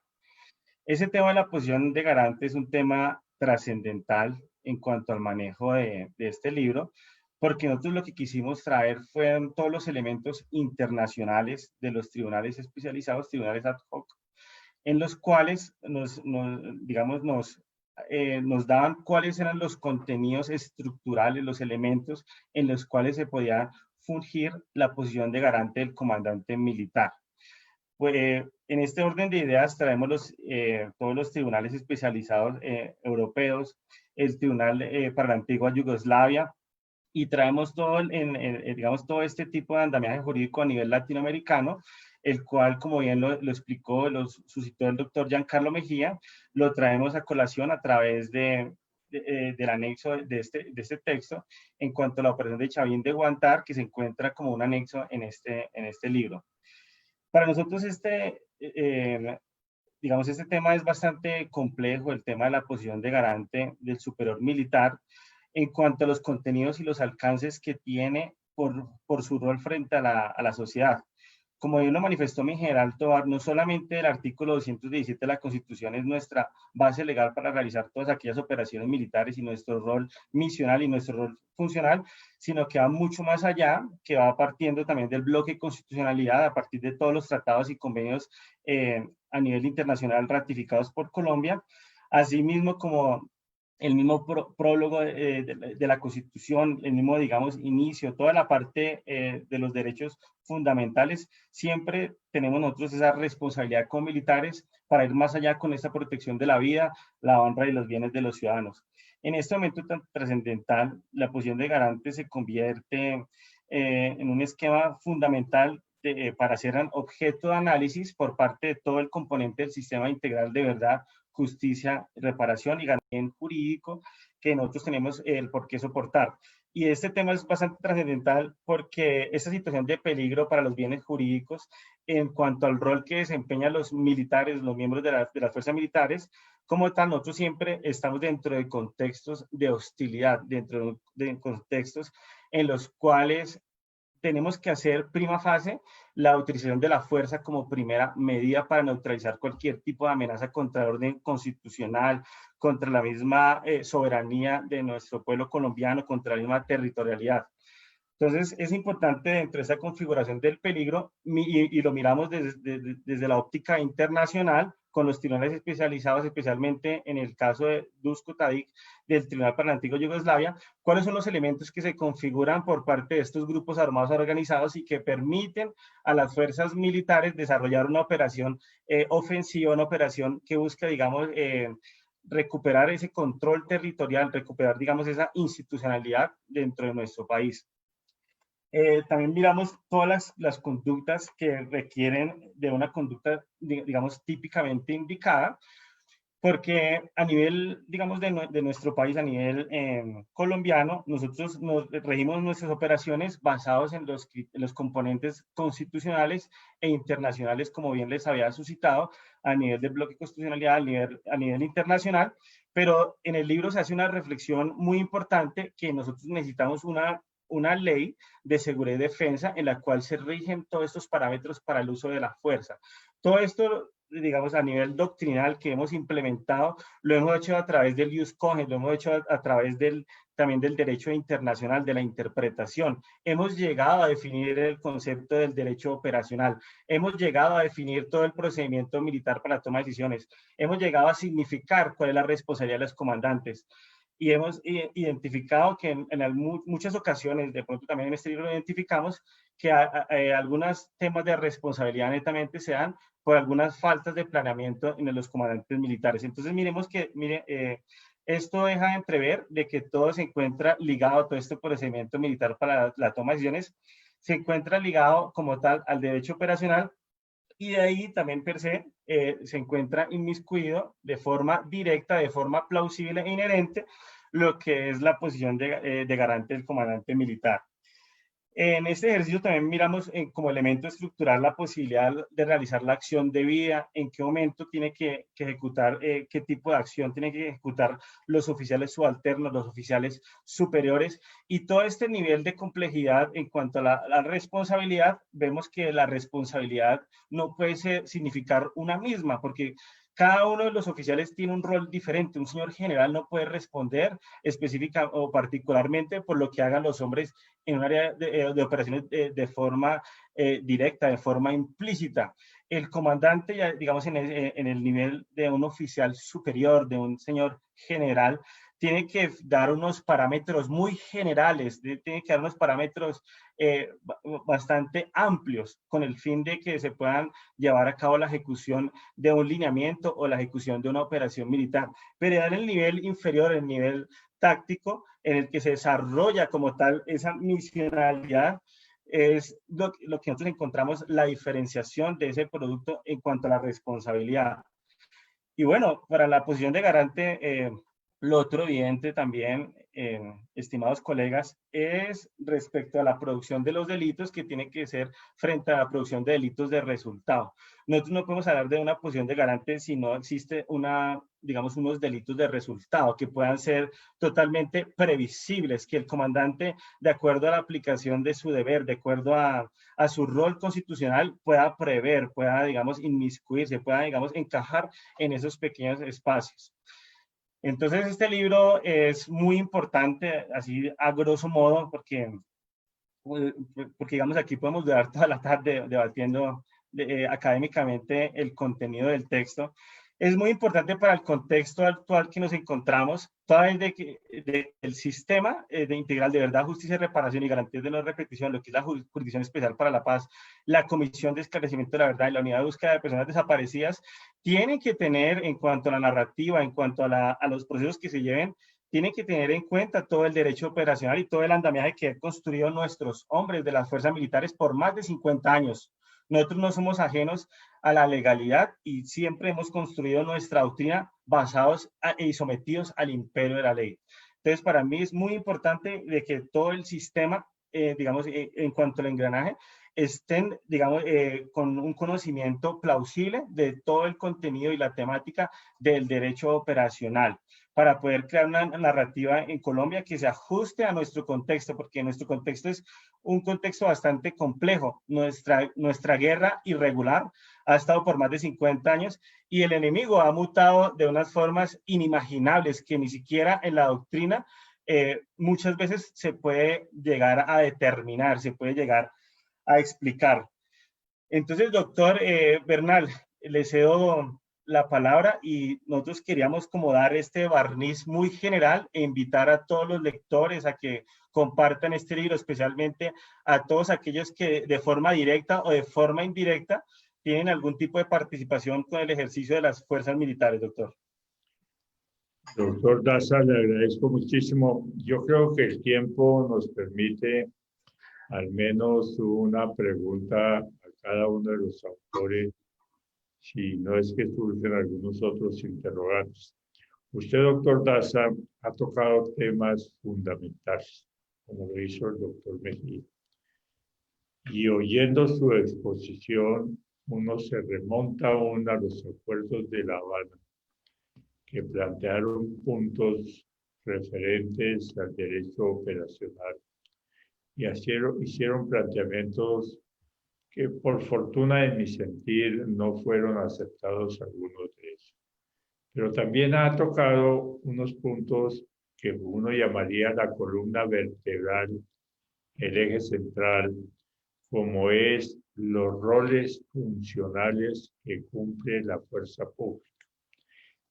Ese tema de la posición de garante es un tema trascendental en cuanto al manejo de este libro, porque nosotros lo que quisimos traer fueron todos los elementos internacionales de los tribunales especializados, tribunales ad hoc, en los cuales nos daban cuáles eran los contenidos estructurales, los elementos en los cuales se podía fungir la posición de garante del comandante militar. Pues, en este orden de ideas traemos todos los tribunales especializados europeos, el Tribunal para la antigua Yugoslavia, y traemos digamos, todo este tipo de andamiaje jurídico a nivel latinoamericano, el cual, como bien lo explicó, lo suscitó el doctor Giancarlo Mejía, lo traemos a colación a través del anexo de este texto en cuanto a la operación de Chavín de Guantar, que se encuentra como un anexo en este libro. Para nosotros digamos, este tema es bastante complejo, el tema de la posición de garante del superior militar, en cuanto a los contenidos y los alcances que tiene por su rol frente a la sociedad. Como bien lo manifestó mi general Tovar, no solamente el artículo 217 de la Constitución es nuestra base legal para realizar todas aquellas operaciones militares y nuestro rol misional y nuestro rol funcional, sino que va mucho más allá, que va partiendo también del bloque de constitucionalidad a partir de todos los tratados y convenios a nivel internacional ratificados por Colombia, asimismo como el mismo prólogo de la Constitución, el mismo, digamos, inicio, toda la parte de los derechos fundamentales, siempre tenemos nosotros esa responsabilidad como militares para ir más allá con esta protección de la vida, la honra y los bienes de los ciudadanos. En este momento tan trascendental, la posición de garante se convierte en un esquema fundamental para ser objeto de análisis por parte de todo el componente del sistema integral de verdad, justicia, reparación y garantía jurídico que nosotros tenemos el por qué soportar. Y este tema es bastante trascendental porque esa situación de peligro para los bienes jurídicos en cuanto al rol que desempeñan los militares, los miembros de las fuerzas militares, como tal, nosotros siempre estamos dentro de contextos de hostilidad, dentro de contextos en los cuales tenemos que hacer prima fase la utilización de la fuerza como primera medida para neutralizar cualquier tipo de amenaza contra el orden constitucional, contra la misma soberanía de nuestro pueblo colombiano, contra la misma territorialidad. Entonces, es importante dentro de esa configuración del peligro, y lo miramos desde la óptica internacional, con los tribunales especializados, especialmente en el caso de Dusko Tadic, del Tribunal para la Antigua Yugoslavia, cuáles son los elementos que se configuran por parte de estos grupos armados organizados y que permiten a las fuerzas militares desarrollar una operación ofensiva, una operación que busca, digamos, recuperar ese control territorial, recuperar, digamos, esa institucionalidad dentro de nuestro país. También miramos todas las conductas que requieren de una conducta, digamos, típicamente indicada, porque a nivel, digamos, de nuestro país, a nivel colombiano, nosotros regimos nuestras operaciones basados en los componentes constitucionales e internacionales, como bien les había suscitado, a nivel del bloque de constitucionalidad, a nivel internacional, pero en el libro se hace una reflexión muy importante que nosotros necesitamos una ley de seguridad y defensa en la cual se rigen todos estos parámetros para el uso de la fuerza. Todo esto, digamos, a nivel doctrinal que hemos implementado, lo hemos hecho a través del ius cogens, lo hemos hecho a través también del derecho internacional, de la interpretación. Hemos llegado a definir el concepto del derecho operacional. Hemos llegado a definir todo el procedimiento militar para la toma de decisiones. Hemos llegado a significar cuál es la responsabilidad de los comandantes. Y hemos identificado que en muchas ocasiones, de pronto también en este libro identificamos que algunos temas de responsabilidad netamente se dan por algunas faltas de planeamiento en los comandantes militares. Entonces miremos que, esto deja entrever de que todo se encuentra ligado, todo este procedimiento militar para la toma de decisiones, se encuentra ligado como tal al derecho operacional, y de ahí también per se se encuentra inmiscuido de forma directa, de forma plausible e inherente, lo que es la posición de garante del comandante militar. En este ejercicio también miramos como elemento estructural la posibilidad de realizar la acción debida, en qué momento tiene que ejecutar, qué tipo de acción tiene que ejecutar los oficiales subalternos, los oficiales superiores, y todo este nivel de complejidad en cuanto a la responsabilidad. Vemos que la responsabilidad no puede significar una misma, porque cada uno de los oficiales tiene un rol diferente. Un señor general no puede responder específica o particularmente por lo que hagan los hombres en un área de operaciones de forma directa, de forma implícita. El comandante, ya, digamos, en el nivel de un oficial superior, de un señor general, tiene que dar unos parámetros muy generales, tiene que dar unos parámetros bastante amplios con el fin de que se puedan llevar a cabo la ejecución de un lineamiento o la ejecución de una operación militar. Pero en el nivel inferior, el nivel táctico, en el que se desarrolla como tal esa misionalidad, es lo que nosotros encontramos la diferenciación de ese producto en cuanto a la responsabilidad. Y bueno, para la posición de garante, lo otro evidente también, estimados colegas, es respecto a la producción de los delitos que tiene que ser frente a la producción de delitos de resultado. Nosotros no podemos hablar de una posición de garante si no existe digamos, unos delitos de resultado que puedan ser totalmente previsibles, que el comandante, de acuerdo a la aplicación de su deber, de acuerdo a su rol constitucional, pueda prever, pueda, digamos, inmiscuirse, pueda, digamos, encajar en esos pequeños espacios. Entonces, este libro es muy importante, así a grosso modo, porque digamos, aquí podemos durar toda la tarde debatiendo académicamente el contenido del texto. Es muy importante para el contexto actual que nos encontramos, toda vez el sistema de integral de verdad, justicia, reparación y garantías de no repetición, lo que es la Jurisdicción Especial para la Paz, la Comisión de Esclarecimiento de la Verdad y la Unidad de Búsqueda de Personas Desaparecidas, tienen que tener, en cuanto a la narrativa, en cuanto a los procesos que se lleven, tienen que tener en cuenta todo el derecho operacional y todo el andamiaje que han construido nuestros hombres de las fuerzas militares por más de 50 años. Nosotros no somos ajenos a la legalidad y siempre hemos construido nuestra doctrina basados y sometidos al imperio de la ley. Entonces, para mí es muy importante de que todo el sistema, digamos, en cuanto al engranaje, estén, digamos, con un conocimiento plausible de todo el contenido y la temática del derecho operacional. para poder crear una narrativa en Colombia que se ajuste a nuestro contexto, porque nuestro contexto es un contexto bastante complejo. Nuestra guerra irregular ha estado por más de 50 años y el enemigo ha mutado de unas formas inimaginables que ni siquiera en la doctrina muchas veces se puede llegar a determinar, se puede llegar a explicar. Entonces, doctor Bernal, le cedo la palabra y nosotros queríamos como dar este barniz muy general e invitar a todos los lectores a que compartan este libro, especialmente a todos aquellos que de forma directa o de forma indirecta tienen algún tipo de participación con el ejercicio de las fuerzas militares, doctor. Doctor Daza, le agradezco muchísimo. Yo creo que el tiempo nos permite al menos una pregunta a cada uno de los autores, si no es que surgen algunos otros interrogantes. Usted, doctor Daza, ha tocado temas fundamentales, como lo hizo el doctor Mejía. Y oyendo su exposición, uno se remonta aún a los acuerdos de La Habana, que plantearon puntos referentes al derecho operacional y hicieron planteamientos que por fortuna en mi sentir no fueron aceptados algunos de ellos. Pero también ha tocado unos puntos que uno llamaría la columna vertebral, el eje central, como es los roles funcionales que cumple la fuerza pública,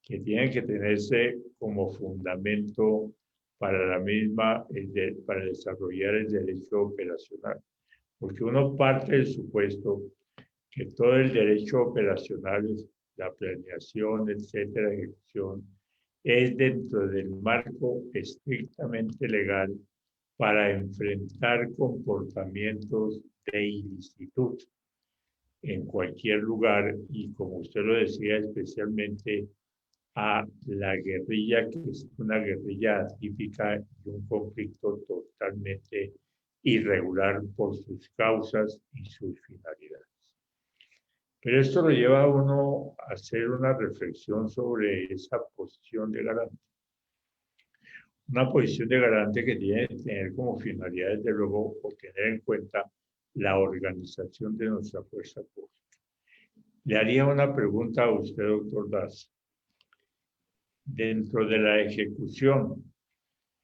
que tienen que tenerse como fundamento para la misma, para desarrollar el derecho operacional. Porque uno parte del supuesto que todo el derecho operacional, la planeación, etcétera, ejecución, es dentro del marco estrictamente legal para enfrentar comportamientos de ilicitud en cualquier lugar y, como usted lo decía, especialmente a la guerrilla, que es una guerrilla atípica y un conflicto totalmente irregular por sus causas y sus finalidades. Pero esto lo lleva a uno a hacer una reflexión sobre esa posición de garante. Una posición de garante que tiene que tener como finalidad, desde luego, o tener en cuenta la organización de nuestra fuerza pública. Le haría una pregunta a usted, doctor Daza. Dentro de la ejecución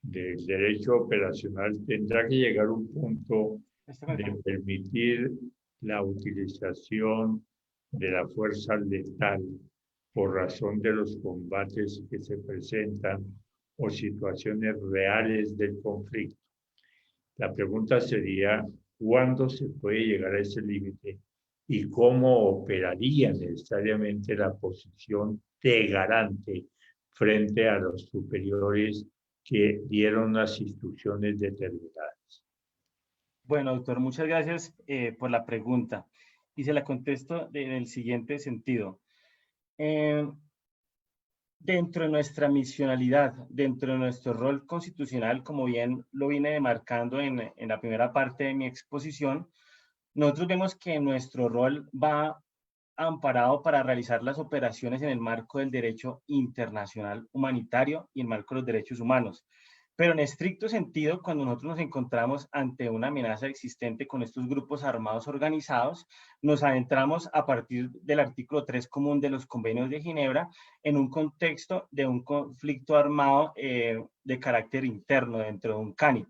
del derecho operacional tendrá que llegar un punto de permitir la utilización de la fuerza letal por razón de los combates que se presentan o situaciones reales del conflicto. La pregunta sería, ¿cuándo se puede llegar a ese límite y cómo operaría necesariamente la posición de garante frente a los superiores que dieron unas instrucciones determinadas? Bueno, doctor, muchas gracias por la pregunta. Y se la contesto en el siguiente sentido. Dentro de nuestra misionalidad, dentro de nuestro rol constitucional, como bien lo vine demarcando en la primera parte de mi exposición, nosotros vemos que nuestro rol va amparado para realizar las operaciones en el marco del derecho internacional humanitario y en el marco de los derechos humanos. Pero en estricto sentido, cuando nosotros nos encontramos ante una amenaza existente con estos grupos armados organizados, nos adentramos a partir del artículo 3 común de los convenios de Ginebra en un contexto de un conflicto armado de carácter interno dentro de un CANI.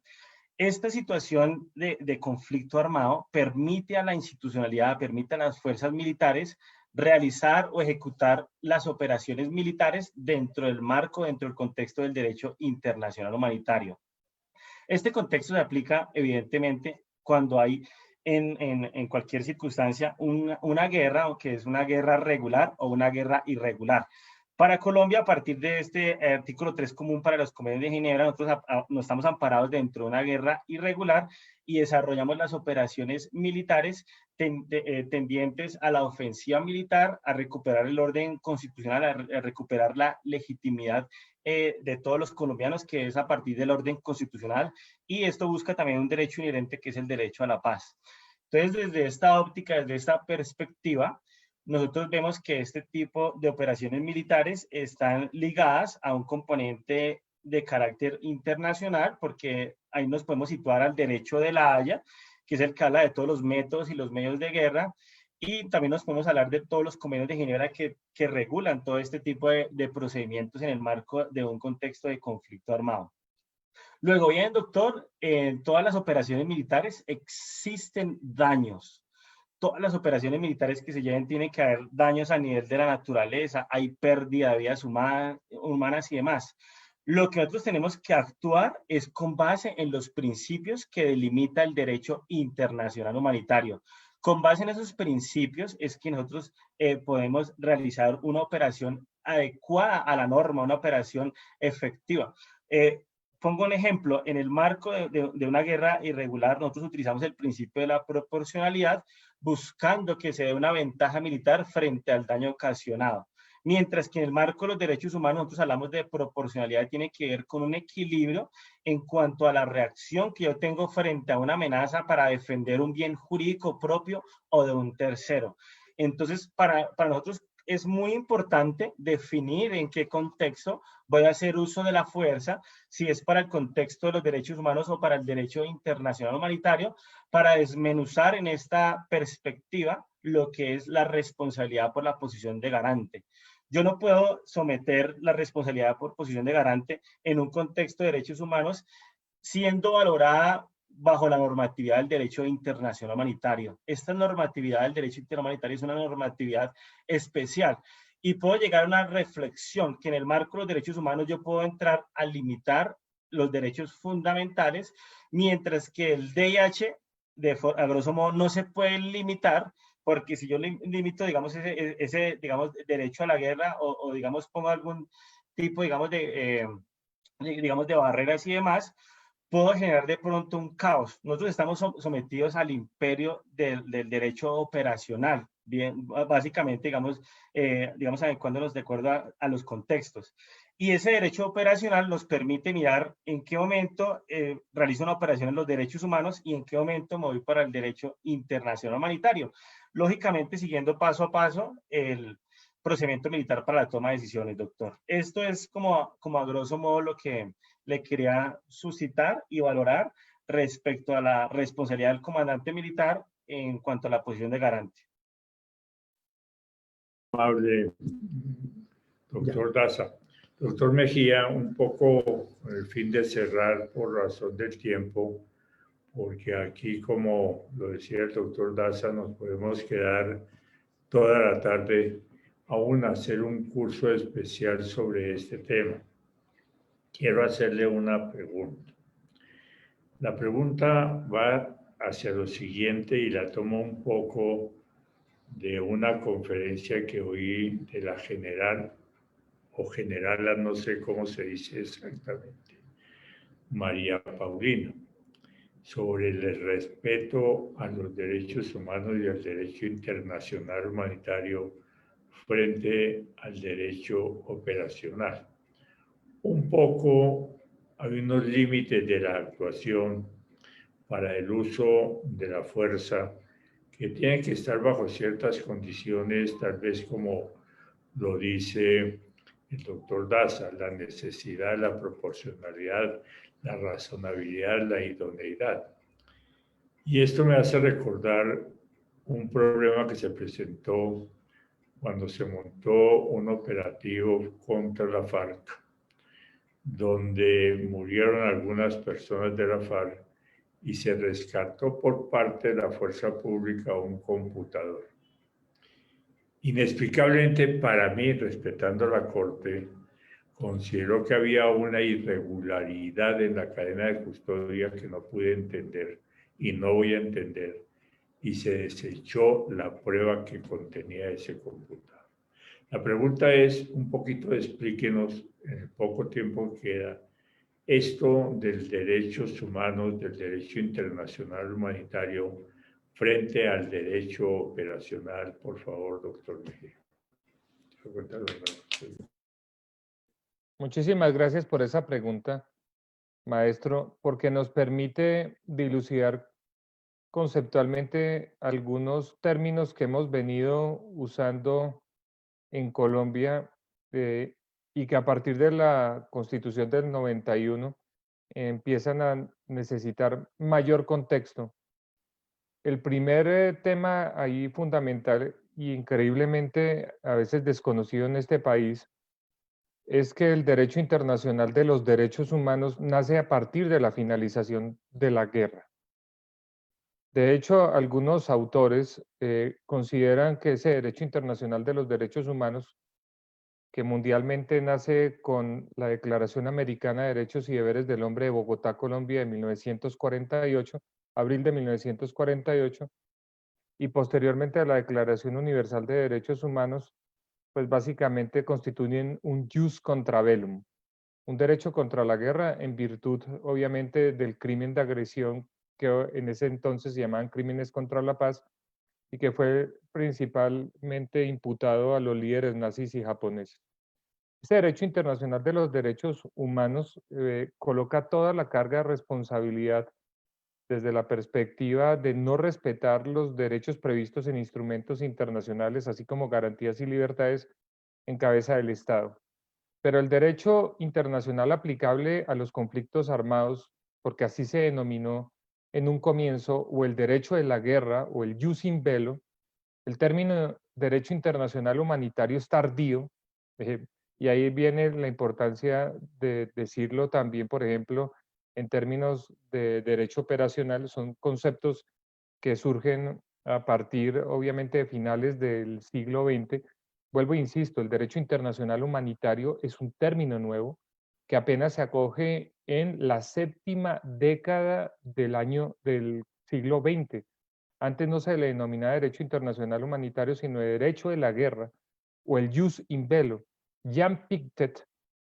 Esta situación de conflicto armado permite a la institucionalidad, permite a las fuerzas militares realizar o ejecutar las operaciones militares dentro del marco, dentro del contexto del derecho internacional humanitario. Este contexto se aplica evidentemente cuando hay en cualquier circunstancia una guerra, aunque es una guerra regular o una guerra irregular. Para Colombia, a partir de este artículo 3 común para los convenios de Ginebra, nosotros nos estamos amparados dentro de una guerra irregular y desarrollamos las operaciones militares tendientes a la ofensiva militar, a recuperar el orden constitucional, a recuperar la legitimidad de todos los colombianos, que es a partir del orden constitucional, y esto busca también un derecho inherente que es el derecho a la paz. Entonces, desde esta óptica, desde esta perspectiva, nosotros vemos que este tipo de operaciones militares están ligadas a un componente de carácter internacional, porque ahí nos podemos situar al derecho de la Haya, que es el que habla de todos los métodos y los medios de guerra, y también nos podemos hablar de todos los convenios de Ginebra que regulan todo este tipo de procedimientos en el marco de un contexto de conflicto armado. Luego bien, doctor, en todas las operaciones militares existen daños. Todas las operaciones militares que se lleven tienen que haber daños a nivel de la naturaleza, hay pérdida de vidas humanas y demás. Lo que nosotros tenemos que actuar es con base en los principios que delimita el derecho internacional humanitario. Con base en esos principios es que nosotros podemos realizar una operación adecuada a la norma, una operación efectiva. Pongo un ejemplo, en el marco de una guerra irregular, nosotros utilizamos el principio de la proporcionalidad, buscando que se dé una ventaja militar frente al daño ocasionado. Mientras que en el marco de los derechos humanos nosotros hablamos de proporcionalidad, tiene que ver con un equilibrio en cuanto a la reacción que yo tengo frente a una amenaza para defender un bien jurídico propio o de un tercero. Entonces, para nosotros es muy importante definir en qué contexto voy a hacer uso de la fuerza, si es para el contexto de los derechos humanos o para el derecho internacional humanitario, para desmenuzar en esta perspectiva lo que es la responsabilidad por la posición de garante. Yo no puedo someter la responsabilidad por posición de garante en un contexto de derechos humanos siendo valorada bajo la normatividad del derecho internacional humanitario. Esta normatividad del derecho internacional humanitario es una normatividad especial y puedo llegar a una reflexión que en el marco de los derechos humanos yo puedo entrar a limitar los derechos fundamentales, mientras que el DIH, a grosso modo, no se puede limitar, porque si yo limito, digamos, ese digamos, derecho a la guerra o digamos, pongo algún tipo, digamos, de barreras y demás, puedo generar de pronto un caos. Nosotros estamos sometidos al imperio del derecho operacional, bien, básicamente, digamos adecuándonos de acuerdo a los contextos. Y ese derecho operacional nos permite mirar en qué momento realizo una operación en los derechos humanos y en qué momento me voy para el derecho internacional humanitario. Lógicamente, siguiendo paso a paso el procedimiento militar para la toma de decisiones, doctor. Esto es como a grosso modo lo que le quería suscitar y valorar respecto a la responsabilidad del comandante militar en cuanto a la posición de garante. Amable doctor Daza. Doctor Mejía, un poco con el fin de cerrar por razón del tiempo, porque aquí, como lo decía el doctor Daza, nos podemos quedar toda la tarde aún a hacer un curso especial sobre este tema. Quiero hacerle una pregunta. La pregunta va hacia lo siguiente y la tomo un poco de una conferencia que oí de la general, o generala, no sé cómo se dice exactamente, María Paulino, sobre el respeto a los derechos humanos y al derecho internacional humanitario frente al derecho operacional. Un poco hay unos límites de la actuación para el uso de la fuerza que tienen que estar bajo ciertas condiciones, tal vez como lo dice el doctor Daza, la necesidad, la proporcionalidad, la razonabilidad, la idoneidad. Y esto me hace recordar un problema que se presentó cuando se montó un operativo contra la FARC, donde murieron algunas personas de la FARC y se rescató por parte de la fuerza pública un computador. Inexplicablemente para mí, respetando la Corte, considero que había una irregularidad en la cadena de custodia que no pude entender y no voy a entender, y se desechó la prueba que contenía ese computador. La pregunta es, un poquito explíquenos, en el poco tiempo que queda, esto del derechos humanos, del derecho internacional humanitario, frente al derecho operacional, por favor, doctor Mejía. Muchísimas gracias por esa pregunta, maestro, porque nos permite dilucidar conceptualmente algunos términos que hemos venido usando en Colombia y que a partir de la Constitución del 91 empiezan a necesitar mayor contexto. El primer tema ahí fundamental y increíblemente a veces desconocido en este país es que el derecho internacional de los derechos humanos nace a partir de la finalización de la guerra. De hecho, algunos autores consideran que ese derecho internacional de los derechos humanos, que mundialmente nace con la Declaración Americana de Derechos y Deberes del Hombre de Bogotá, Colombia, de 1948, abril de 1948, y posteriormente a la Declaración Universal de Derechos Humanos, pues básicamente constituyen un jus contra bellum, un derecho contra la guerra en virtud, obviamente, del crimen de agresión que en ese entonces se llamaban crímenes contra la paz y que fue principalmente imputado a los líderes nazis y japoneses. Este derecho internacional de los derechos humanos coloca toda la carga de responsabilidad desde la perspectiva de no respetar los derechos previstos en instrumentos internacionales, así como garantías y libertades en cabeza del Estado. Pero el derecho internacional aplicable a los conflictos armados, porque así se denominó en un comienzo, o el derecho de la guerra, o el jus in bello, el término derecho internacional humanitario es tardío, y ahí viene la importancia de decirlo también, por ejemplo, en términos de derecho operacional, son conceptos que surgen a partir, obviamente, de finales del siglo XX. Vuelvo e insisto, el derecho internacional humanitario es un término nuevo que apenas se acoge en la séptima década del siglo XX. Antes no se le denominaba derecho internacional humanitario, sino derecho de la guerra o el jus in bello. Jean Pictet,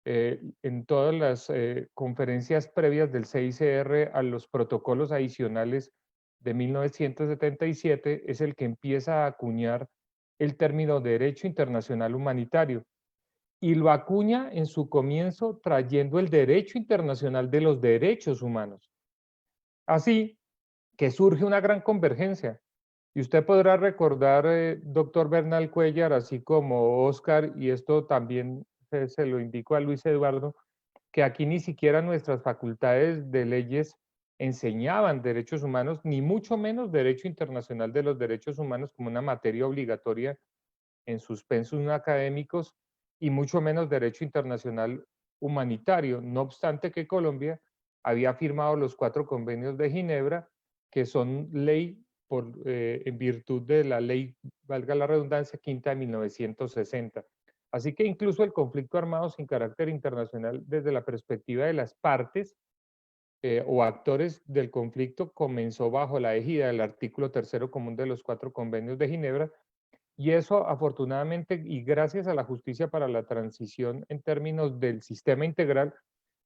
en todas las conferencias previas del CICR a los protocolos adicionales de 1977, es el que empieza a acuñar el término derecho internacional humanitario y lo acuña en su comienzo trayendo el derecho internacional de los derechos humanos. Así que surge una gran convergencia. Y usted podrá recordar, doctor Bernal Cuellar, así como Oscar, y esto también se lo indico a Luis Eduardo, que aquí ni siquiera nuestras facultades de leyes enseñaban derechos humanos, ni mucho menos derecho internacional de los derechos humanos como una materia obligatoria en sus pensum académicos, y mucho menos derecho internacional humanitario. No obstante que Colombia había firmado los 4 convenios de Ginebra, que son ley en virtud de la ley, valga la redundancia, quinta de 1960. Así que incluso el conflicto armado sin carácter internacional desde la perspectiva de las partes o actores del conflicto comenzó bajo la égida del artículo 3º común de los 4 convenios de Ginebra, y eso afortunadamente y gracias a la justicia para la transición en términos del sistema integral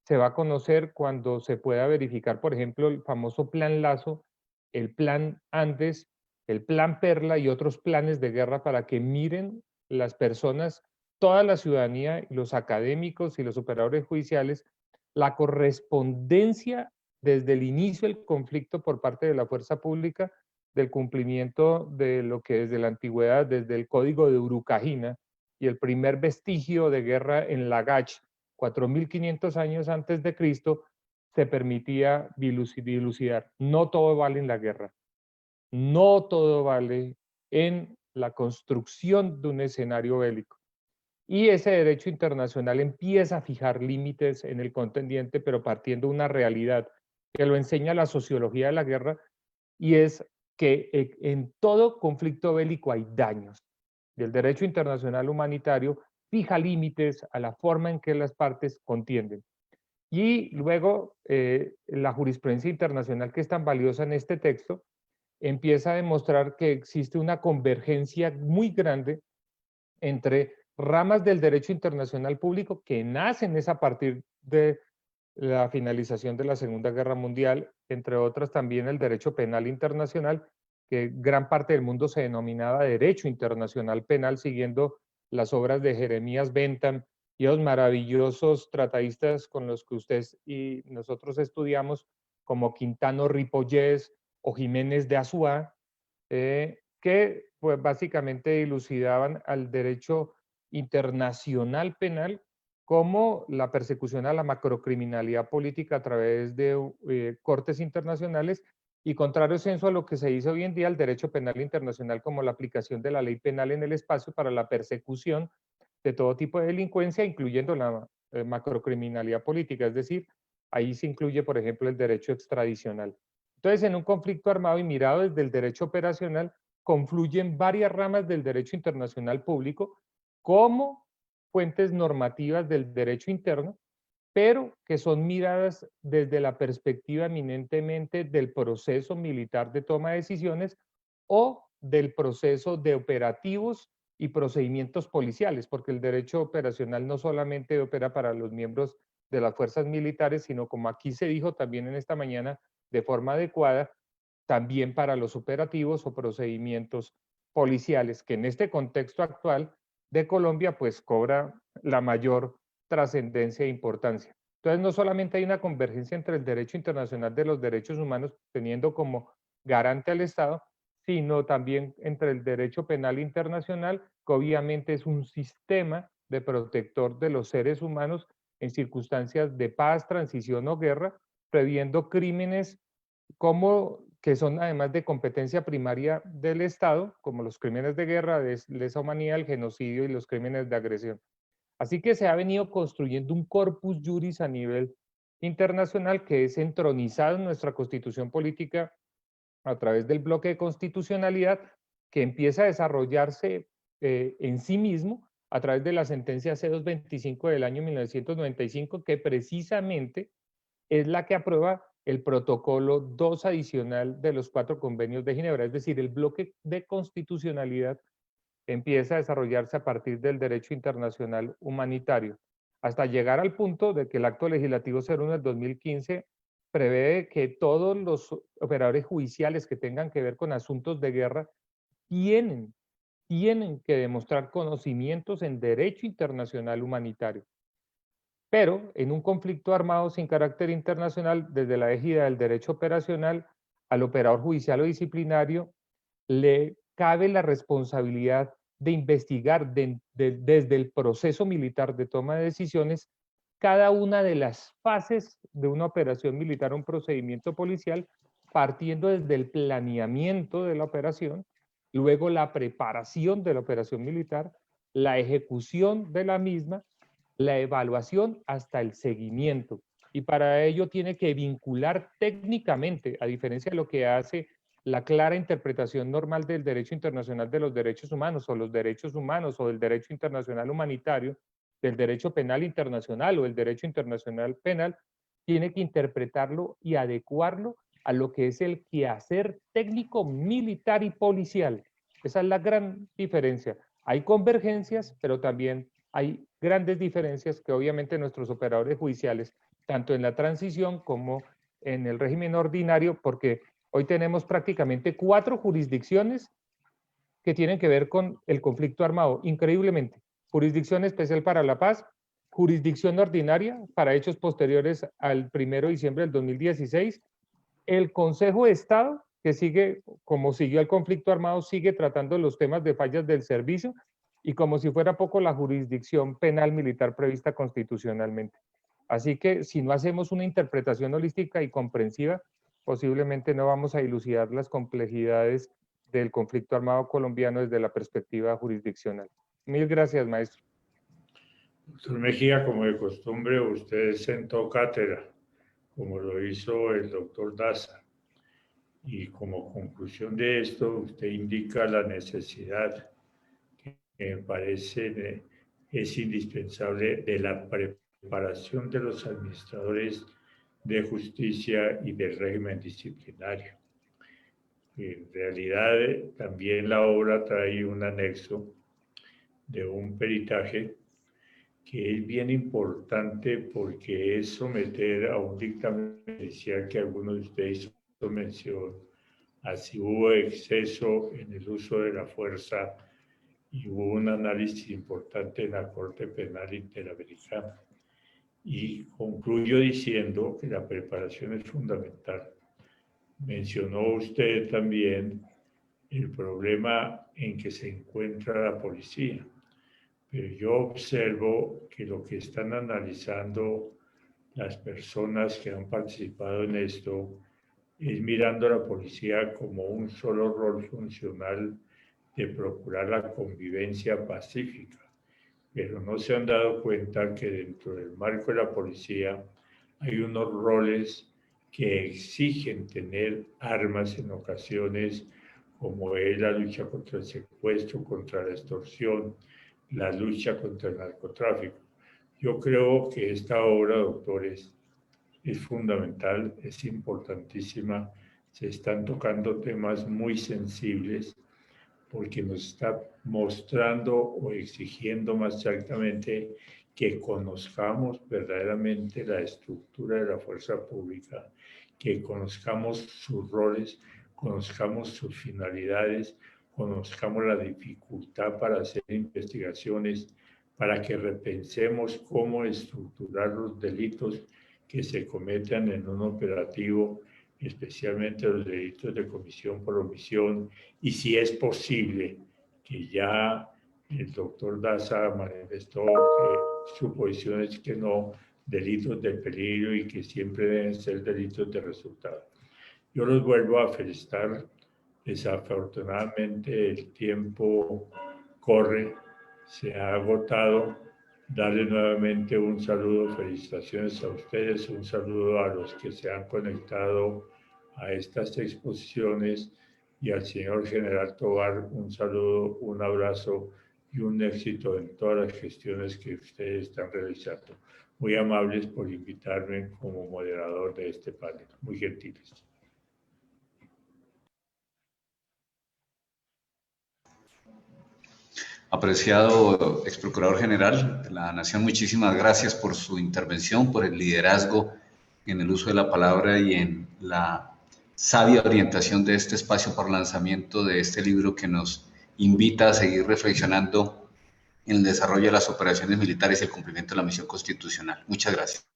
se va a conocer cuando se pueda verificar, por ejemplo, el famoso Plan Lazo, el Plan Andes, el Plan Perla y otros planes de guerra para que miren las personas, toda la ciudadanía, los académicos y los operadores judiciales, la correspondencia desde el inicio del conflicto por parte de la fuerza pública del cumplimiento de lo que desde la antigüedad, desde el Código de Urucajina y el primer vestigio de guerra en Lagash, 4.500 años antes de Cristo, se permitía dilucidar. No todo vale en la guerra, no todo vale en la construcción de un escenario bélico. Y ese derecho internacional empieza a fijar límites en el contendiente, pero partiendo de una realidad que lo enseña la sociología de la guerra, y es que en todo conflicto bélico hay daños. Y el derecho internacional humanitario fija límites a la forma en que las partes contienden. Y luego la jurisprudencia internacional, que es tan valiosa en este texto, empieza a demostrar que existe una convergencia muy grande entre ramas del derecho internacional público que nacen a partir de la finalización de la Segunda Guerra Mundial, entre otras también el derecho penal internacional, que gran parte del mundo se denominaba derecho internacional penal, siguiendo las obras de Jeremías Bentham y los maravillosos tratadistas con los que usted y nosotros estudiamos, como Quintano Ripollés, o Jiménez de Azuá, que pues básicamente dilucidaban al derecho internacional penal como la persecución a la macrocriminalidad política a través de cortes internacionales y contrario censo a lo que se dice hoy en día el derecho penal internacional como la aplicación de la ley penal en el espacio para la persecución de todo tipo de delincuencia, incluyendo la macrocriminalidad política, es decir, ahí se incluye, por ejemplo, el derecho extradicional. Entonces, en un conflicto armado y mirado desde el derecho operacional, confluyen varias ramas del derecho internacional público como fuentes normativas del derecho interno, pero que son miradas desde la perspectiva eminentemente del proceso militar de toma de decisiones o del proceso de operativos y procedimientos policiales, porque el derecho operacional no solamente opera para los miembros de las fuerzas militares, sino como aquí se dijo también en esta mañana de forma adecuada, también para los operativos o procedimientos policiales, que en este contexto actual de Colombia pues cobra la mayor trascendencia e importancia. Entonces no solamente hay una convergencia entre el derecho internacional de los derechos humanos teniendo como garante al Estado, sino también entre el derecho penal internacional, que obviamente es un sistema de protector de los seres humanos en circunstancias de paz, transición o guerra, previendo crímenes como que son además de competencia primaria del Estado, como los crímenes de guerra, de lesa humanidad, el genocidio y los crímenes de agresión. Así que se ha venido construyendo un corpus juris a nivel internacional que es entronizado en nuestra constitución política a través del bloque de constitucionalidad que empieza a desarrollarse en sí mismo a través de la sentencia C-225 del año 1995, que precisamente es la que aprueba el protocolo 2 adicional de los 4 convenios de Ginebra, es decir, el bloque de constitucionalidad empieza a desarrollarse a partir del derecho internacional humanitario, hasta llegar al punto de que el acto legislativo 01 del 2015 prevé que todos los operadores judiciales que tengan que ver con asuntos de guerra tienen que demostrar conocimientos en derecho internacional humanitario. Pero en un conflicto armado sin carácter internacional, desde la égida del derecho operacional, al operador judicial o disciplinario le cabe la responsabilidad de investigar desde el proceso militar de toma de decisiones cada una de las fases de una operación militar o un procedimiento policial, partiendo desde el planeamiento de la operación, luego la preparación de la operación militar, la ejecución de la misma, la evaluación hasta el seguimiento. Y para ello tiene que vincular técnicamente, a diferencia de lo que hace la clara interpretación normal del derecho internacional de los derechos humanos o los derechos humanos o del derecho internacional humanitario, del derecho penal internacional o el derecho internacional penal, tiene que interpretarlo y adecuarlo a lo que es el quehacer técnico, militar y policial. Esa es la gran diferencia. Hay convergencias, pero también hay grandes diferencias que obviamente nuestros operadores judiciales, tanto en la transición como en el régimen ordinario, porque hoy tenemos prácticamente 4 jurisdicciones que tienen que ver con el conflicto armado, increíblemente. Jurisdicción especial para la paz, jurisdicción ordinaria para hechos posteriores al 1 de diciembre del 2016, el Consejo de Estado, que sigue, como siguió el conflicto armado, sigue tratando los temas de fallas del servicio, y como si fuera poco, la jurisdicción penal militar prevista constitucionalmente. Así que si no hacemos una interpretación holística y comprensiva, posiblemente no vamos a dilucidar las complejidades del conflicto armado colombiano desde la perspectiva jurisdiccional. Mil gracias, maestro. Doctor Mejía, como de costumbre, usted sentó cátedra, como lo hizo el doctor Daza. Y como conclusión de esto, usted indica la necesidad, que me parece es indispensable, de la preparación de los administradores de justicia y del régimen disciplinario. En realidad, también la obra trae un anexo de un peritaje que es bien importante porque es someter a un dictamen judicial que algunos de ustedes hizo mención a si hubo exceso en el uso de la fuerza, y hubo un análisis importante en la Corte Penal Interamericana. Y concluyo diciendo que la preparación es fundamental. mencionó usted también el problema en que se encuentra la policía. Pero yo observo que lo que están analizando las personas que han participado en esto es mirando a la policía como un solo rol funcional de procurar la convivencia pacífica, pero no se han dado cuenta que dentro del marco de la policía hay unos roles que exigen tener armas en ocasiones, como es la lucha contra el secuestro, contra la extorsión, la lucha contra el narcotráfico. Yo creo que esta obra, doctores, es fundamental, es importantísima. Se están tocando temas muy sensibles porque nos está mostrando o exigiendo más exactamente que conozcamos verdaderamente la estructura de la fuerza pública, que conozcamos sus roles, conozcamos sus finalidades, conozcamos la dificultad para hacer investigaciones, para que repensemos cómo estructurar los delitos que se cometan en un operativo, especialmente los delitos de comisión por omisión, y si es posible, que ya el doctor Daza manifestó que su posición es que no, delitos de peligro y que siempre deben ser delitos de resultado. Yo los vuelvo a felicitar. Desafortunadamente el tiempo corre, se ha agotado. Darle nuevamente un saludo, felicitaciones a ustedes, un saludo a los que se han conectado a estas exposiciones y al señor General Tovar un saludo, un abrazo y un éxito en todas las gestiones que ustedes están realizando. Muy amables por invitarme como moderador de este panel, muy gentiles. Apreciado ex procurador general de la Nación, muchísimas gracias por su intervención, por el liderazgo en el uso de la palabra y en la sabia orientación de este espacio para el lanzamiento de este libro que nos invita a seguir reflexionando en el desarrollo de las operaciones militares y el cumplimiento de la misión constitucional. Muchas gracias.